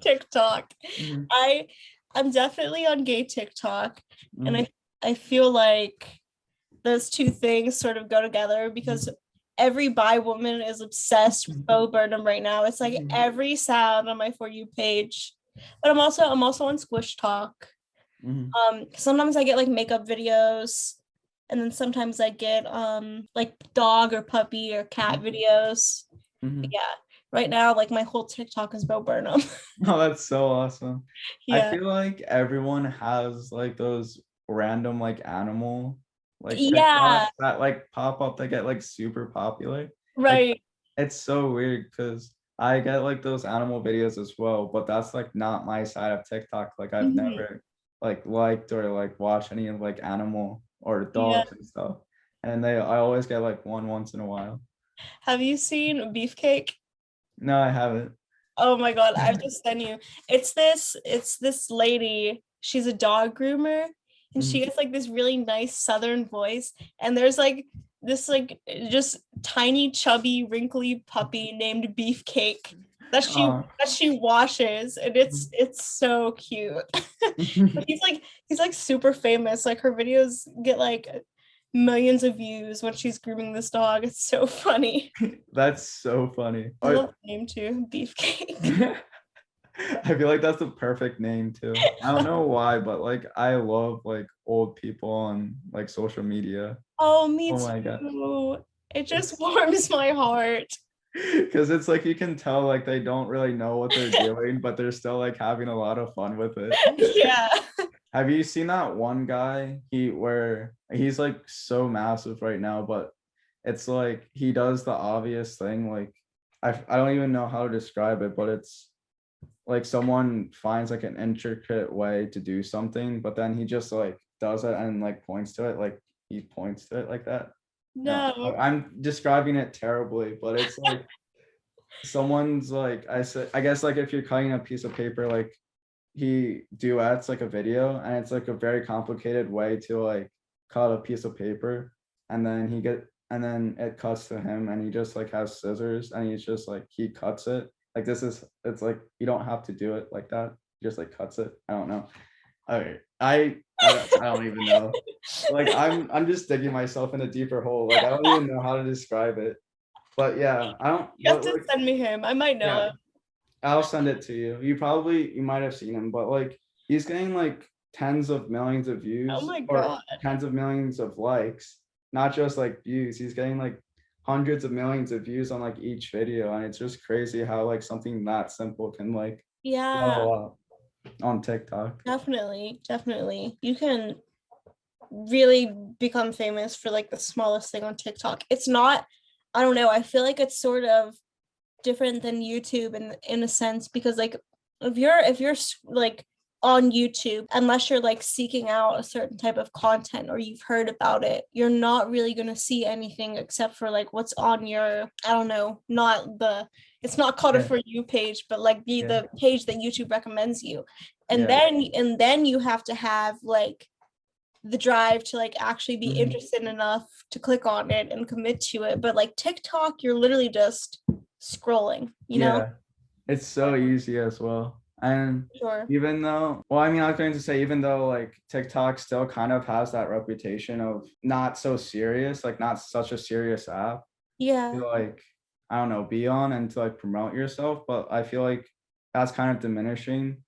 TikTok. Mhm, I I'm definitely on gay TikTok, and mhm, I feel like those two things sort of go together because every bi woman is obsessed with Bo Burnham right now. It's like mhm, every sound on my For You page. But I'm also on Squish Talk. mhm, Sometimes I get like makeup videos, and then sometimes I get like dog or puppy or cat videos. But mhm. yeah, right now like my whole TikTok is Bo Burnham. Oh, that's so awesome. I Yeah. feel like everyone has like those random like animal like Yeah, TikToks that like pop up that get like super popular. Like right. it's so weird because I get like those animal videos as well, but that's like not my side of TikTok. Like I've Mhm. never like liked or like watched any of like animal or Yeah. dogs and stuff. And I always get like one once in a while. Have you seen Beefcake? No, I haven't. Oh my God, I've just sent you. It's this lady. She's a dog groomer, and she Mhm. has like this really nice southern voice. And there's like this like just tiny, chubby, wrinkly puppy named Beefcake Uh, that she washes, and it's so cute. He's like super famous. Like her videos get like millions of views when she's grooming this dog. It's so funny. That's so funny. I love the name too, Beefcake. I feel like that's the perfect name too. I don't know why, but like I love like old people on like social media. Oh, me Oh my god. too. It just It's warms my heart. because it's like you can tell like they don't really know what they're doing, but they're still like having a lot of fun with it. Yeah. Have you seen that one guy? Where he's like so massive right now, but it's like he does the obvious thing. Like I don't even know how to describe it, but it's like someone finds like an intricate way to do something, but then he just like does it and like points to it, like he points to it like that. No, No. I'm describing it terribly, but it's like someone's like I guess like if you're cutting a piece of paper, like he duets like a video, and it's like a very complicated way to like cut a piece of paper, and then it cuts to him, and he just like has scissors, and he's just like he cuts it. Like it's like you don't have to do it like that. He just like cuts it. I don't know. Okay, I don't even know. Like I'm just digging myself in a deeper hole. Like I don't even know how to describe it. But yeah, I don't. You have But to like send me him. I might know yeah, him. I'll send it to you. You might have seen him, but like he's getting like tens of millions of Oh views my or God. tens of millions of likes, not just like views. He's getting like hundreds of millions of views on like each video, and it's just crazy how like something that simple can like Yeah, blow up on TikTok. definitely. Definitely. You can really become famous for like the smallest thing on TikTok. It's not, I don't know, I feel like it's sort of different than YouTube in a sense because like if you're like on YouTube, unless you're like seeking out a certain type of content or you've heard about it, you're not really going to see anything except for like what's on your, I don't know, not the, it's not called a Yeah, For You page, but like yeah, the page that YouTube recommends you. yeah. And then you have to have like the drive to like actually be Mhm. interested enough to click on it and commit to it. But like TikTok, you're literally just scrolling, you know? Yeah, it's so easy as well. And Sure. even though, well, I mean, I was going to say, even though like TikTok still kind of has that reputation of not so serious, like not such a serious app Yeah. to like, I don't know, be on and to like promote yourself, but I feel like that's kind of diminishing.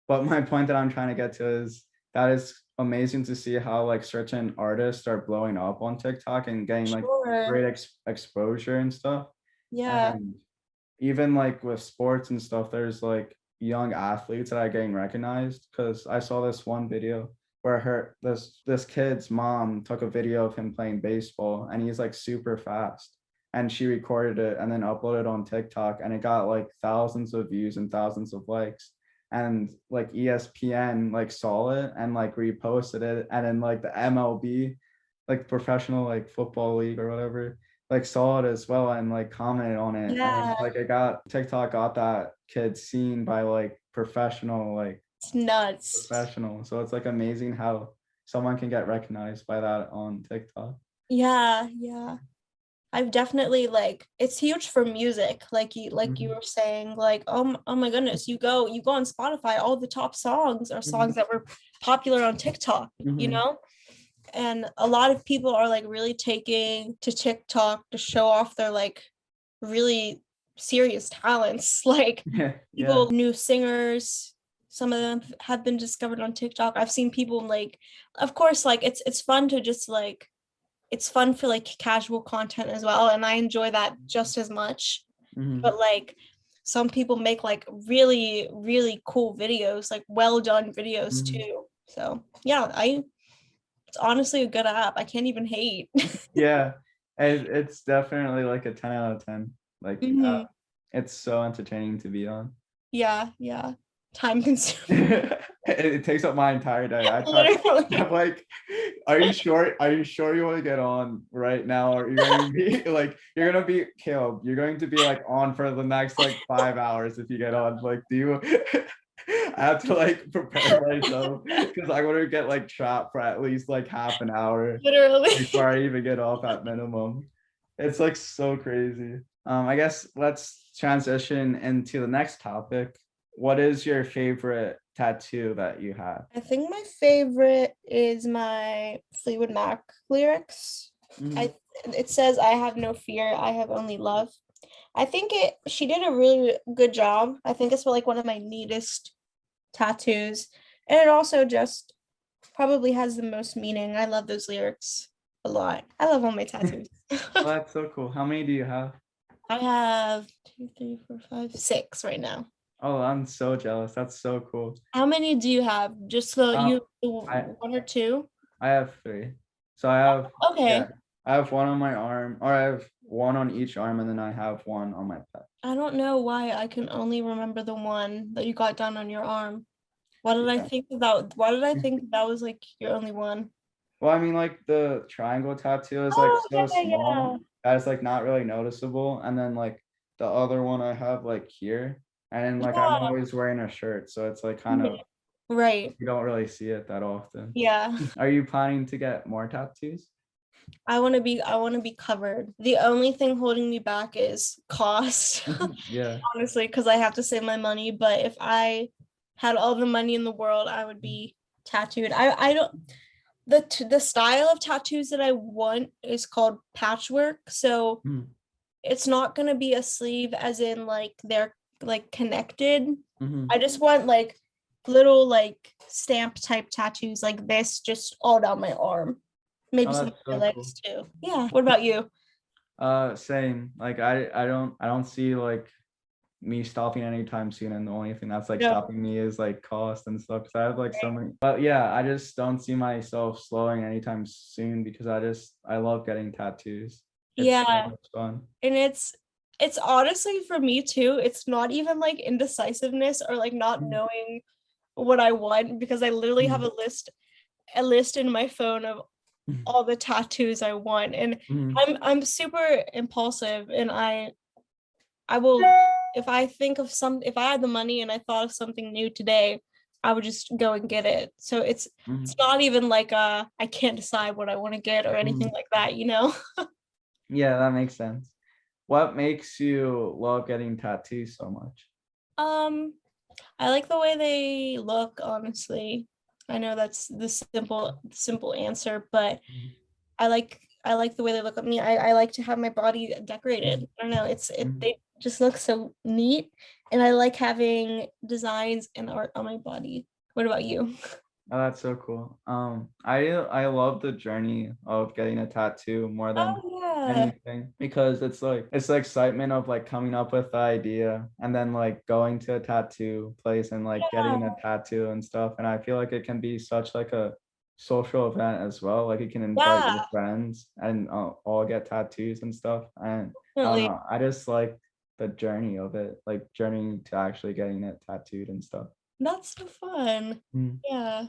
But my point that I'm trying to get to is that it's amazing to see how like certain artists are blowing up on TikTok and getting like Sure. great exposure and stuff. Yeah. And even like with sports and stuff, there's like young athletes that are getting recognized because I saw this one video where this kid's mom took a video of him playing baseball, and he's like super fast, and she recorded it and then uploaded it on TikTok, and it got like thousands of views and thousands of likes, and like ESPN like saw it and like reposted it, and then like the MLB, like professional like football league or whatever, like saw it as well and like commented on it, and Yeah. like it got TikTok got that kid seen by like It's nuts. professional. So it's like amazing how someone can get recognized by that on TikTok. Yeah. Yeah. I've definitely like it's huge for music. Like you Mhm, were saying, like, oh my goodness, you go on Spotify, all the top songs are songs mhm, that were popular on TikTok, you mhm. know? And a lot of people are like really taking to TikTok to show off their like really serious talents. Like Yeah, yeah. people, new singers, some of them have been discovered on TikTok. I've seen people like, of course, like it's fun to just like it's fun for like casual content as well, and I enjoy that just as much. Mhm, But like some people make like really, really cool videos, like well done videos mhm. too. So yeah, I it's honestly a good app. I can't even hate. Yeah, it's definitely like a 10 out of 10. Like, Mhm. it's so entertaining to be on. Yeah, yeah. Time consuming. It takes up my entire day. I try. I'm Literally. like, are you sure? Are you sure you want to get on right now, or you're going to be like, you're gonna be killed? You're going to be like on for the next like 5 hours if you get on. Like, do you? I have to like prepare myself because I want to get like trapped for at least like half an hour Literally. before I even get off at minimum. It's like so crazy. I guess let's transition into the next topic. What is your favorite tattoo that you have? I think my favorite is my Fleetwood Mac lyrics. Mhm, I it says I have no fear, I have only love. I think it she did a really good job. I think it's like one of my neatest tattoos. And it also just probably has the most meaning. I love those lyrics a lot. I love all my tattoos. Oh, that's so cool. How many do you have? I have two, three, four, five, six right now. Oh, I'm so jealous. That's so cool. How many do you have? Just the Uh, I one or two? I have three. So I have, yeah, Okay. I have one on my arm, or I have one on each arm, and then I have one on my pet. I don't know why I can only remember the one that you got done on your arm. Why did I Yeah. think that? Why did I think that was like your only one? Well, I mean, like the triangle tattoo is like Oh, so yeah. small that it's like not really noticeable, and then like the other one I have like here, and then like I'm Yeah. always wearing a shirt, so it's like kind Mhm. of Right. you don't really see it that often. Yeah. Are you planning to get more tattoos? I want to be covered. The only thing holding me back is cost, Yeah. honestly, because I have to save my money. But if I had all the money in the world, I would be tattooed. I don't the style of tattoos that I want is called patchwork. So Mhm, it's not gonna be a sleeve as in like they're like connected. mhm. I just want like little like stamp type tattoos like this just all down my arm. Maybe Oh, some of that's my so cool. legs too. Yeah. What about you? Same. Like I don't see like me stopping anytime soon, and the only thing that's like No. stopping me is like cost and stuff. Cause I have like so many. But yeah, I just don't see myself slowing anytime soon because I love getting tattoos. It's so Yeah. much fun. And it's honestly for me too. It's not even like indecisiveness or like not Mhm, knowing what I want because I literally have mhm, a list in my phone of mhm, all the tattoos I want. And mhm. I'm super impulsive and I will if I think of some if I had the money and I thought of something new today, I would just go and get it. So it's Mhm, not even like I can't decide what I want to get or anything mhm. like that, you know? Yeah, that makes sense. What makes you love getting tattoos so much? Um I like the way they look, honestly. I know that's the simple answer, but Mhm, I like the way they look at me. I like to have my body decorated. mhm, I don't know, mhm. they just look so neat and I like having designs and art on my body. What about you? Oh, that's so cool. I love the journey of getting a tattoo more Oh than yeah. anything because it's the excitement of like coming up with the idea and then like going to a tattoo place and like Yeah. getting a tattoo and stuff. And I feel like it can be such like a social event as well. Like you can invite your Yeah, friends and all get tattoos and stuff. And I don't definitely. know, I just like the journey of it, like journeying to actually getting it tattooed and stuff. That's so fun. Mm. Yeah.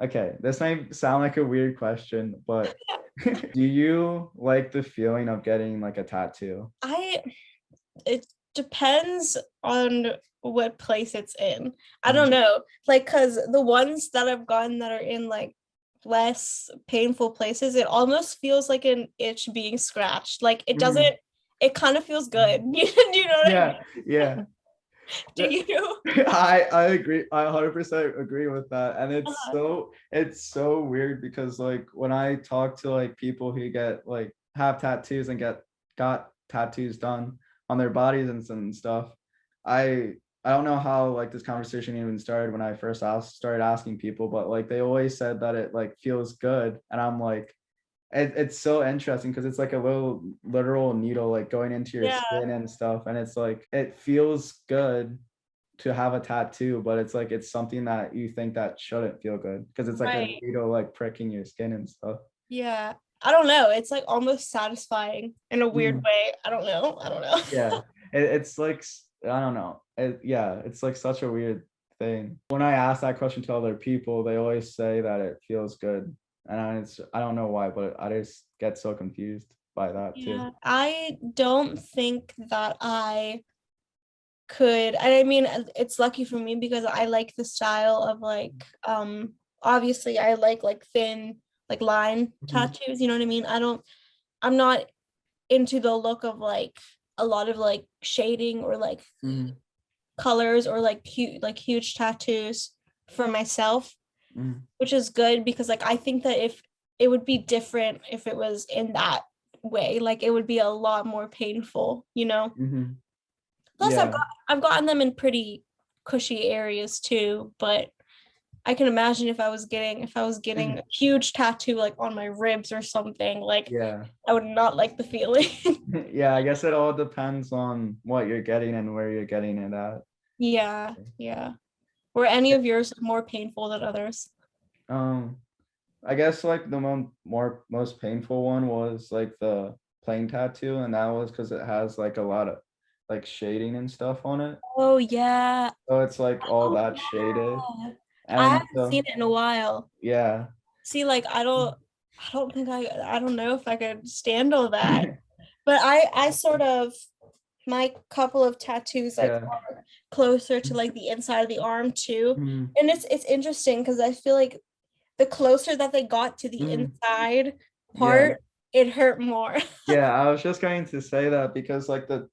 Okay, this might sound like a weird question, but do you like the feeling of getting like a tattoo? I it depends on what place it's in. I don't Mhm, know. Like cuz the ones that I've gotten that are in like less painful places, it almost feels like an itch being scratched. Like it Mhm. doesn't, it kind of feels good. Do you know what I Yeah, mean? yeah. Do you? I agree. I 100% agree with that. And Uh-huh. it's so weird because like when I talk to like people who get like have tattoos and got tattoos done on their bodies and stuff, I don't know how like this conversation even started when I first started asking people, but like they always said that it like feels good. And I'm like, it's so interesting because it's like a little literal needle like going into your Yeah, skin and stuff. And it's like it feels good to have a tattoo, but it's like it's something that you think that shouldn't feel good because it's like a right. needle like pricking your skin and stuff. Yeah. I don't know. It's like almost satisfying in a weird Mhm. way. I don't know. I don't know. Yeah, it's like I don't know. Yeah, it's like such a weird thing. When I ask that question to other people, they always say that it feels good, and I don't know why, but I just get so confused by that too. Yeah. I don't think that I could, and I mean it's lucky for me because I like the style of like obviously I like thin like line Mhm, tattoos, you know what I mean? I'm not into the look of like a lot of like shading or like mhm, colors or like huge tattoos for myself, mhm, which is good because like I think that if it would be different if it was in that way, like it would be a lot more painful, you know. mhm. Plus Yeah. I've gotten them in pretty cushy areas too, but I can imagine if I was getting a Mhm. huge tattoo like on my ribs or something, like Yeah. I would not like the feeling. Yeah, I guess it all depends on what you're getting and where you're getting it at. Yeah, yeah. Were any of yours more painful than others? Um, I guess like the most painful one was like the plain tattoo, and that was because it has like a lot of like shading and stuff on it. Oh yeah. So it's like all Oh that shaded. yeah. I And haven't seen so it in a while. yeah. See, like I don't think I don't know if I could stand all that. But I sort of my couple of tattoos like Yeah. are closer to like the inside of the arm too. Mhm, And it's interesting because I feel like the closer that they got to the mhm. inside Yeah. part, it hurt more. Yeah, I was just going to say that because like the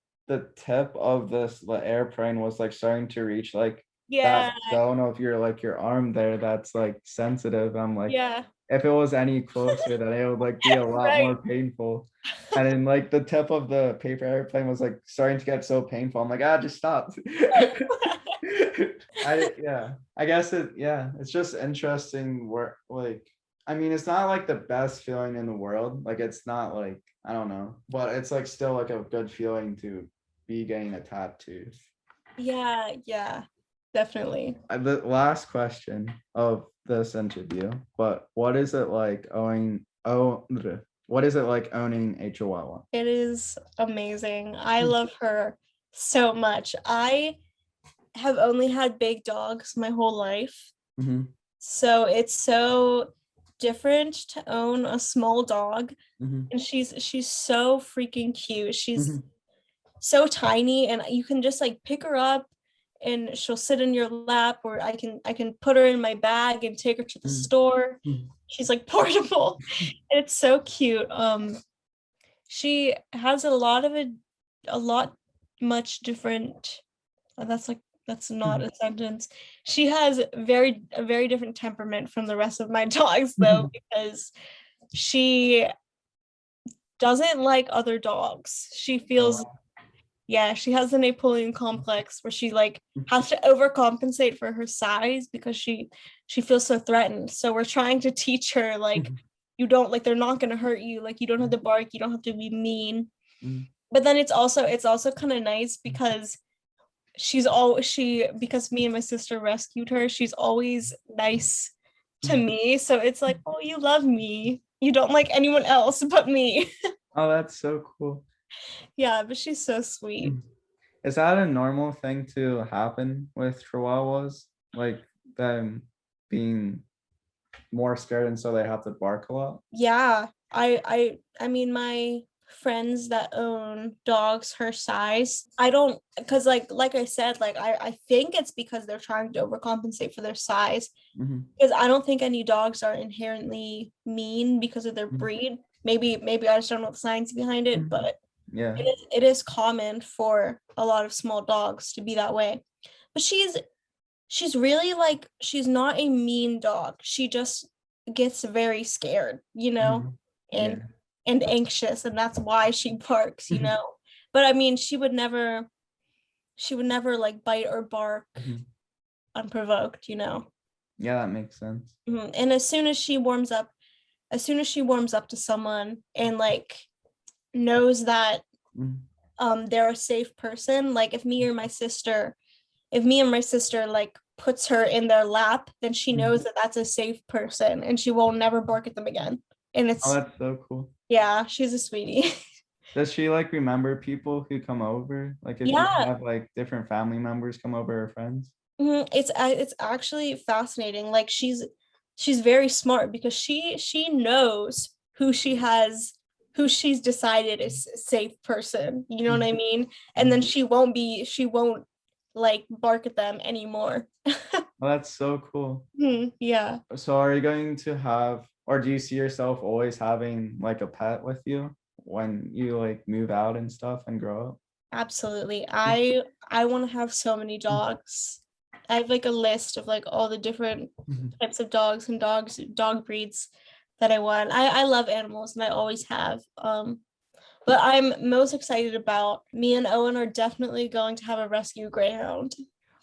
tip of the airplane was like starting to reach like that Yeah, zone of your like your arm there that's like sensitive. I'm like, yeah, if it was any closer, then it would like be a lot right. more painful. And then like the tip of the paper airplane was like starting to get so painful. I'm like, just stop. Yeah, I guess it's just interesting where like I mean it's not like the best feeling in the world. Like it's not like I don't know, but it's like still like a good feeling to be getting a tattoo. Yeah, yeah, definitely. The last question of this interview, but what is it like what is it like owning a Chihuahua? It is amazing. I love her so much. I have only had big dogs my whole life. Mm-hmm, So it's so different to own a small dog. mm-hmm, And she's so freaking cute. She's mm-hmm, so tiny and you can just like pick her up and she'll sit in your lap or I can put her in my bag and take her to the store. mm-hmm, She's like portable. It's so cute. She has a lot much different that's like that's not a sentence. She has a very different temperament from the rest of my dogs though, because she doesn't like other dogs. She Oh, feels wow. yeah, she has the Napoleon complex where she like has to overcompensate for her size because she feels so threatened. So we're trying to teach her like you don't like they're not gonna hurt you, like you don't have to bark, you don't have to be mean. But then it's also kind of nice because she because me and my sister rescued her, she's always nice to me. So it's like, oh, you love me. You don't like anyone else but me. Oh, that's so cool. Yeah, but she's so sweet. Is that a normal thing to happen with Chihuahuas? Like them being more scared and so they have to bark a lot? Yeah. I mean my friends that own dogs her size. I don't, because like I said, like I think it's because they're trying to overcompensate for their size. Mhm. Because I don't think any dogs are inherently mean because of their Mhm. breed. Maybe I just don't know the science behind it, Mhm. but Yeah. it is common for a lot of small dogs to be that way. But she's really like, she's not a mean dog. She just gets very scared, Mhm. and Yeah. anxious, and that's why she barks. But I mean, she would never like bite or bark Mhm. unprovoked. Yeah, that makes sense. And as soon as she warms up to someone and like knows that Mhm. they're a safe person, like if me and my sister like puts her in their lap, then she Mhm. knows that that's a safe person and she will never bark at them again. And Oh, it's that's so cool. yeah, she's a sweetie. Does she like remember people who come over? Like if you Yeah. have like different family members come over or friends? It's actually fascinating. Like she's very smart because she knows who she's decided is a safe person. You know what I Mhm. mean? And then Mhm. she won't like bark at them anymore. Oh, that's so cool. Yeah, So are you going to have, or do you see yourself always having like a pet with you when you like move out and stuff and grow up? absolutely. I want to have so many dogs. I have like a list of like all the different Mhm. types of dogs and dog breeds that I want. I love animals and I always have. But I'm most excited about, me and Owen are definitely going to have a rescue greyhound.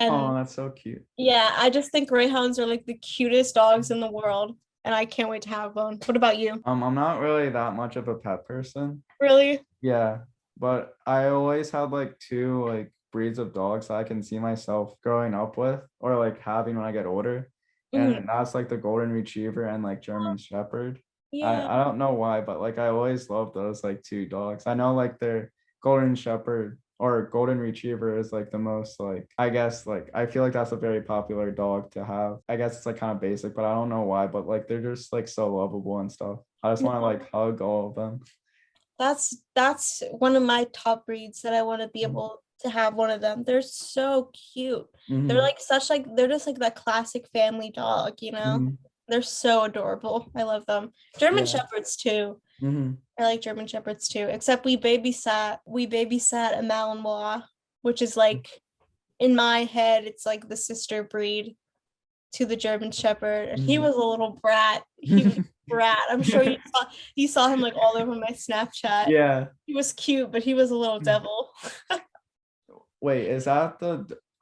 Oh, And that's so cute. yeah, I just think greyhounds are like the cutest dogs in the world. And I can't wait to have one. What about you? I'm not really that much of a pet person. Really? Yeah, but I always had like two like breeds of dogs that I can see myself growing up with or like having when I get older. Mhm. And that's like the golden retriever and like German shepherd. Yeah. I don't know why, but like I always loved those like two dogs. I know like their golden shepherd or golden retriever is like the most like, I guess like I feel like that's a very popular dog to have. I guess it's like kind of basic, but I don't know why, but like they're just like so lovable and stuff. I just want to like hug all of them. That's one of my top breeds that I want to be able to have one of them. They're so cute. They're Mhm. like they're just like that classic family dog. Mhm. They're so adorable. I love them. German Yeah. shepherds too. Mhm. I like German shepherds too. Except we babysat a Malinois, which is like, in my head, it's like the sister breed to the German Shepherd, and he Mhm. was a little brat. He was a brat. I'm sure you saw him like all over my Snapchat. Yeah. He was cute, but he was a little devil. Wait, is that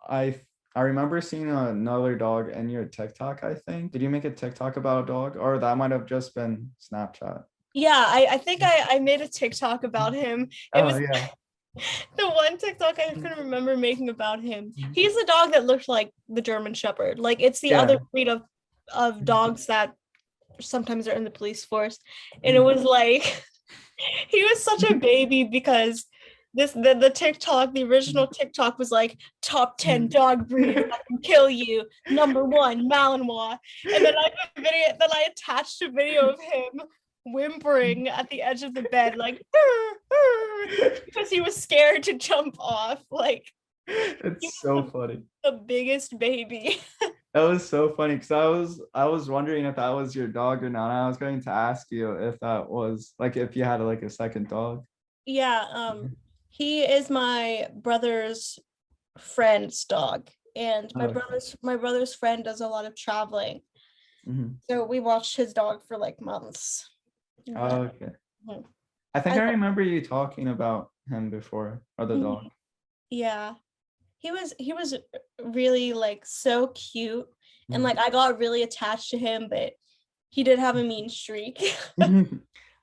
I remember seeing another dog in your TikTok, I think. Did you make a TikTok about a dog? Or that might have just been Snapchat. Yeah, I think I made a TikTok about him. It Oh was yeah. the one TikTok I can remember making about him. He's a dog that looked like the German Shepherd. Like, it's the other Yeah. breed of dogs that sometimes are in the police force. And it was like he was such a baby because the TikTok, the original TikTok was like top 10 dog breeds that can kill you. Number 1, Malinois. And then I attached a video of him whimpering at the edge of the bed, like because he was scared to jump off. Like, he It's so was funny. the biggest baby. That was so funny because I was wondering if that was your dog or not. I was going to ask you if that was like if you had like a second dog. Yeah, he is my brother's friend's dog, and my Okay. brother's friend does a lot of traveling, Mhm. so we watched his dog for like months. Yeah. Okay. Mhm. I think I I remember you talking about him before, or the mhm. dog. Yeah, he was really like so cute, and Mhm. like I got really attached to him, but he did have a mean streak.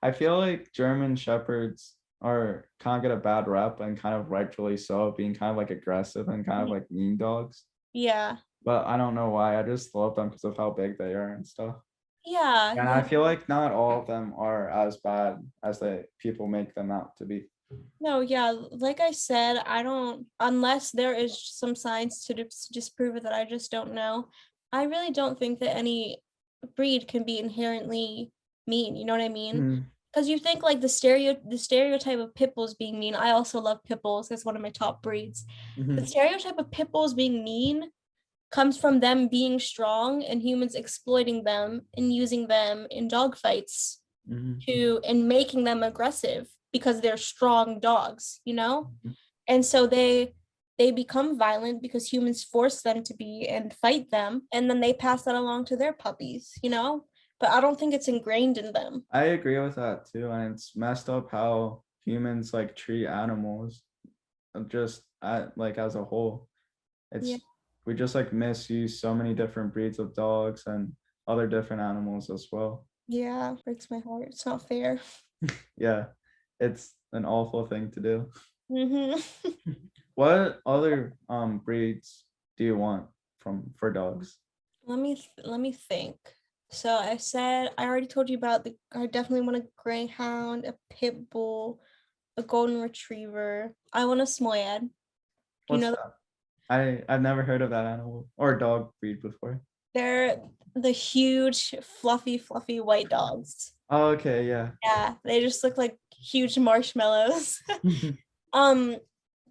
I feel like German shepherds are kind of get a bad rep and kind of rightfully so, being kind of like aggressive and kind of like mean dogs. Yeah, But I don't know why. I just love them because of how big they are and stuff. yeah, And yeah. I feel like not all of them are as bad as the people make them out to be. No, yeah, like I said, I don't, unless there is some science to disprove it that I just don't know. I really don't think that any breed can be inherently mean. You know what I mean? Mhm. because you think like the stereotype of pit bulls being mean. I also love pit bulls. That's one of my top breeds. The Mhm, stereotype of pit bulls being mean comes from them being strong and humans exploiting them and using them in dog fights mhm, to and making them aggressive because they're strong dogs, you know? mhm. And so they become violent because humans force them to be and fight them, and then they pass that along to their puppies, you know? But I don't think it's ingrained in them. I agree with that too, and it's messed up how humans like treat animals, just like as a whole. Yeah. It's we just like misuse so many different breeds of dogs and other different animals as well. Yeah, breaks my heart. It's not fair. Yeah, it's an awful thing to do. Hmm. What other breeds do you want for dogs? Let me think. So I said I already told you about the I definitely want a greyhound, a pit bull, a golden retriever. I want a Samoyed. Do you What's know that? that? I've never heard of that animal or dog breed before. They're the huge, fluffy white dogs. Oh, okay, yeah. Yeah, they just look like huge marshmallows. um,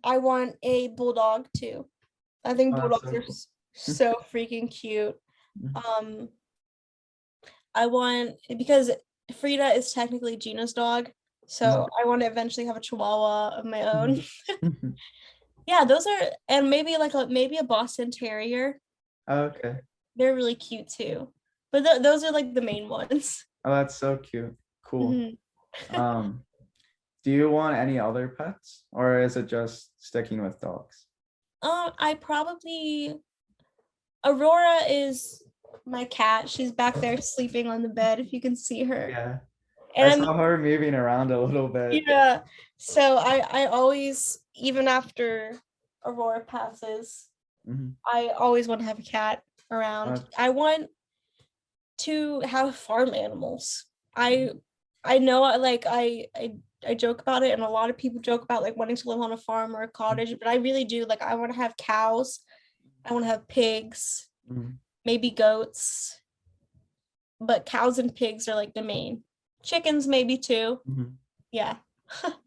I want a bulldog too. I think Oh, that's bulldogs so are cool. so freaking cute. Um, I want because Frida is technically Gina's dog, so I want to eventually have a Chihuahua of my own. Yeah, those are and maybe like maybe a Boston Terrier. Okay. They're really cute too. But those are like the main ones. Oh, that's so cute. Cool. Mhm. Um, do you want any other pets or is it just sticking with dogs? I probably Aurora is my cat. She's back there sleeping on the bed if you can see her. Yeah. I And I'm saw her moving around a little bit. yeah. So I always even after Aurora passes, Mhm. I always want to have a cat around. Uh, I want to have farm animals. I I know I joke about it and a lot of people joke about like wanting to live on a farm or a cottage, but I really do like I want to have cows, I want to have pigs, mhm, maybe goats, but cows and pigs are like the main. Chickens maybe too. mhm. Yeah.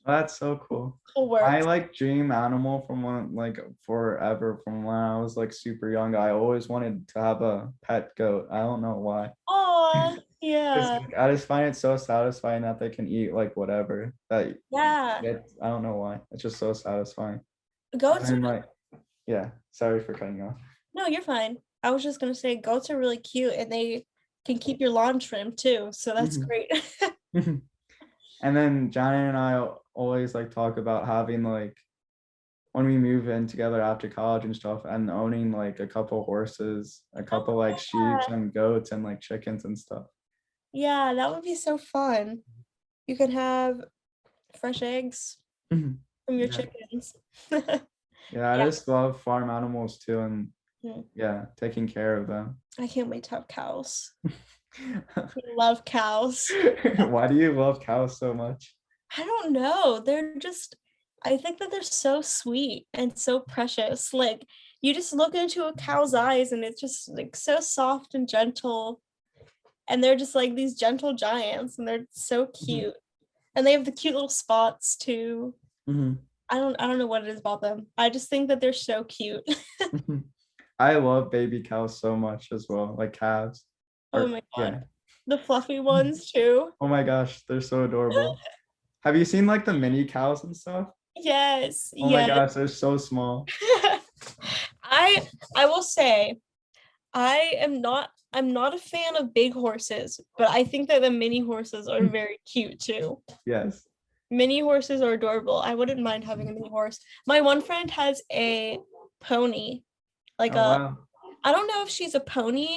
That's so cool. Cool My works. like dream animal from when like forever from when I was like super young, I always wanted to have a pet goat. I don't know why. Oh, Because yeah. I just find it so satisfying that they can eat like whatever. That Yeah. I don't know why. It's just so satisfying. And Goats are then like yeah, sorry for cutting you off. no, you're fine. I was just gonna say goats are really cute and they can keep your lawn trimmed too, so that's Mhm. great. And then Johnny and I always like talk about having like when we move in together after college and stuff and owning like a couple horses, a couple like sheep Yeah. and goats and like chickens and stuff. Yeah, that would be so fun. You could have fresh eggs Mhm. from your Yeah. chickens. Yeah, I Yeah. just love farm animals too and Mm. yeah, taking care of them. I can't wait to have cows. I love cows. Why do you love cows so much? I don't know. I think that they're so sweet and so precious. Like you just look into a cow's eyes and it's just like so soft and gentle. And they're just like these gentle giants and they're so Mhm, cute. And they have the cute little spots too. mhm, I don't know what it is about them. I just think that they're so cute. mhm. I love baby cows so much as well, like calves. Oh Or my god. yeah. The fluffy ones too. Oh my gosh, they're so adorable. Have you seen like the mini cows and stuff? Yes, Oh my yes. gosh, they're so small. I will say I'm not a fan of big horses, but I think that the mini horses are very cute too. Yes. Mini horses are adorable. I wouldn't mind having a mini horse. My one friend has a pony, like Oh a wow. I don't know if she's a pony.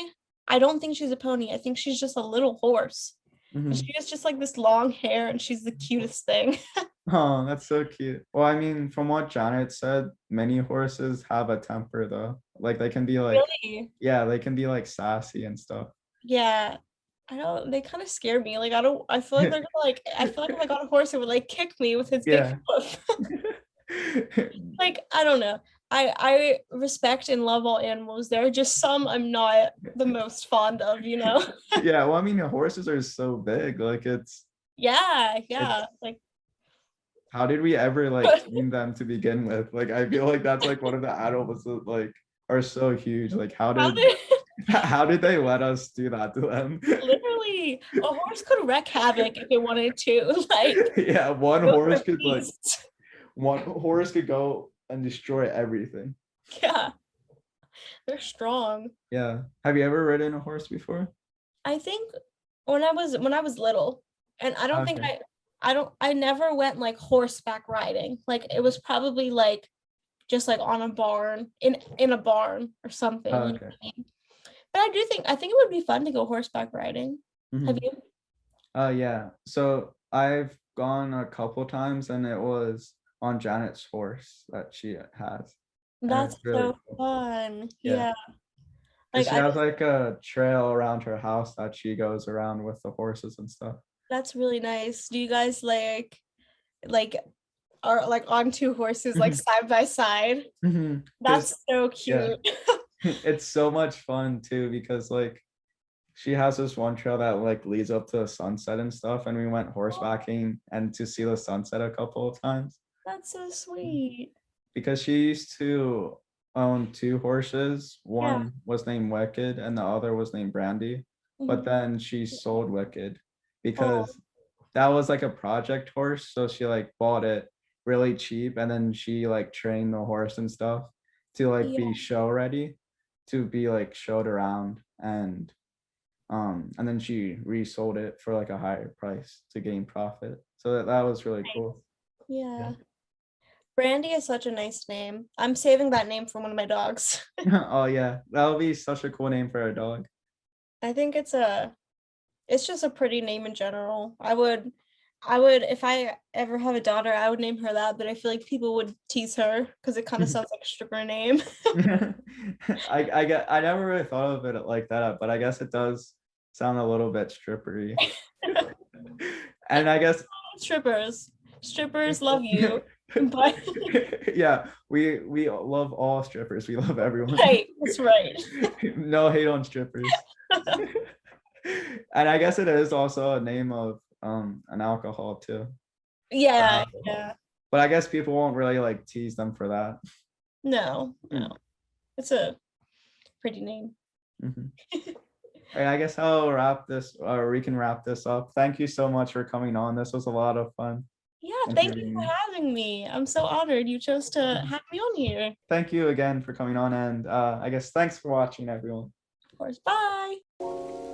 I don't think she's a pony. I think she's just a little horse. And Mhm. she has just like this long hair and she's the cutest thing. Oh, that's so cute. Well, I mean, from what Janet said, many horses have a temper though. Like they can be like, Really? yeah, they can be like sassy and stuff. Yeah. I don't they kind of scare me. Like I feel like they're gonna like I feel like if I got a horse, it would like kick me with his big Yeah. hoof. Like, I don't know. I respect and love all animals. There are just some I'm not the most fond of, you know? Yeah, well, I mean, the horses are so big. Like it's Yeah. Like, How did we ever like tame them to begin with? Like, I feel like that's like one of the animals that like are so huge. Like, how did how did they let us do that to them? literally a horse could wreak havoc if it wanted to. Like, Yeah, those are beasts. one horse could go and destroy everything. Yeah, they're strong. Yeah. Have you ever ridden a horse before? I think when I was little, and I don't think Okay. I never went like horseback riding. Like it was probably like just like on a barn in a barn or something. You know Okay. what I mean? But I think it would be fun to go horseback riding. Have Mhm. you? Yeah. So I've gone a couple times and it was on Janet's horse that she has. And That's it's really so cool. fun. Yeah. Yeah. Because Like she I has just like a trail around her house that she goes around with the horses and stuff. That's really nice. Do you guys like are like on two horses like side by side? Because That's so yeah, cute. it's so much fun too because like she has this one trail that like leads up to the sunset and stuff, and we went horsebacking and to see the sunset a couple of times That's so sweet. because she used to own two horses. Yeah. One was named Wicked and the other was named Brandy. But Mhm. then she sold Wicked Oh, because that was like a project horse. So she like bought it really cheap and then she like trained the horse and stuff to like yeah. be show ready, to be like showed around, and then she resold it for like a higher price to gain profit. So that was really cool. Yeah. Yeah. Brandy is such a nice name. I'm saving that name for one of my dogs. Oh yeah, that'll be such a cool name for a dog. I think it's just a pretty name in general. I would if I ever have a daughter, I would name her that, but I feel like people would tease her because it kind of sounds like a stripper name. I never really thought of it like that, but I guess it does sound a little bit strippery. And I guess Strippers. Strippers love you. But yeah, we love all strippers. We love everyone. right, that's right. No hate on strippers. And I guess it is also a name of an alcohol too. Yeah, Alcohol. yeah. But I guess people won't really like tease them for that. No, no. It's a pretty name. Mhm. All right, I guess I'll wrap this, or we can wrap this up. Thank you so much for coming on. This was a lot of fun Yeah, thank you interviewing for you. having me. I'm so honored you chose to Mhm. have me on here. Thank you again for coming on, and I guess thanks for watching, everyone. Of course. Bye.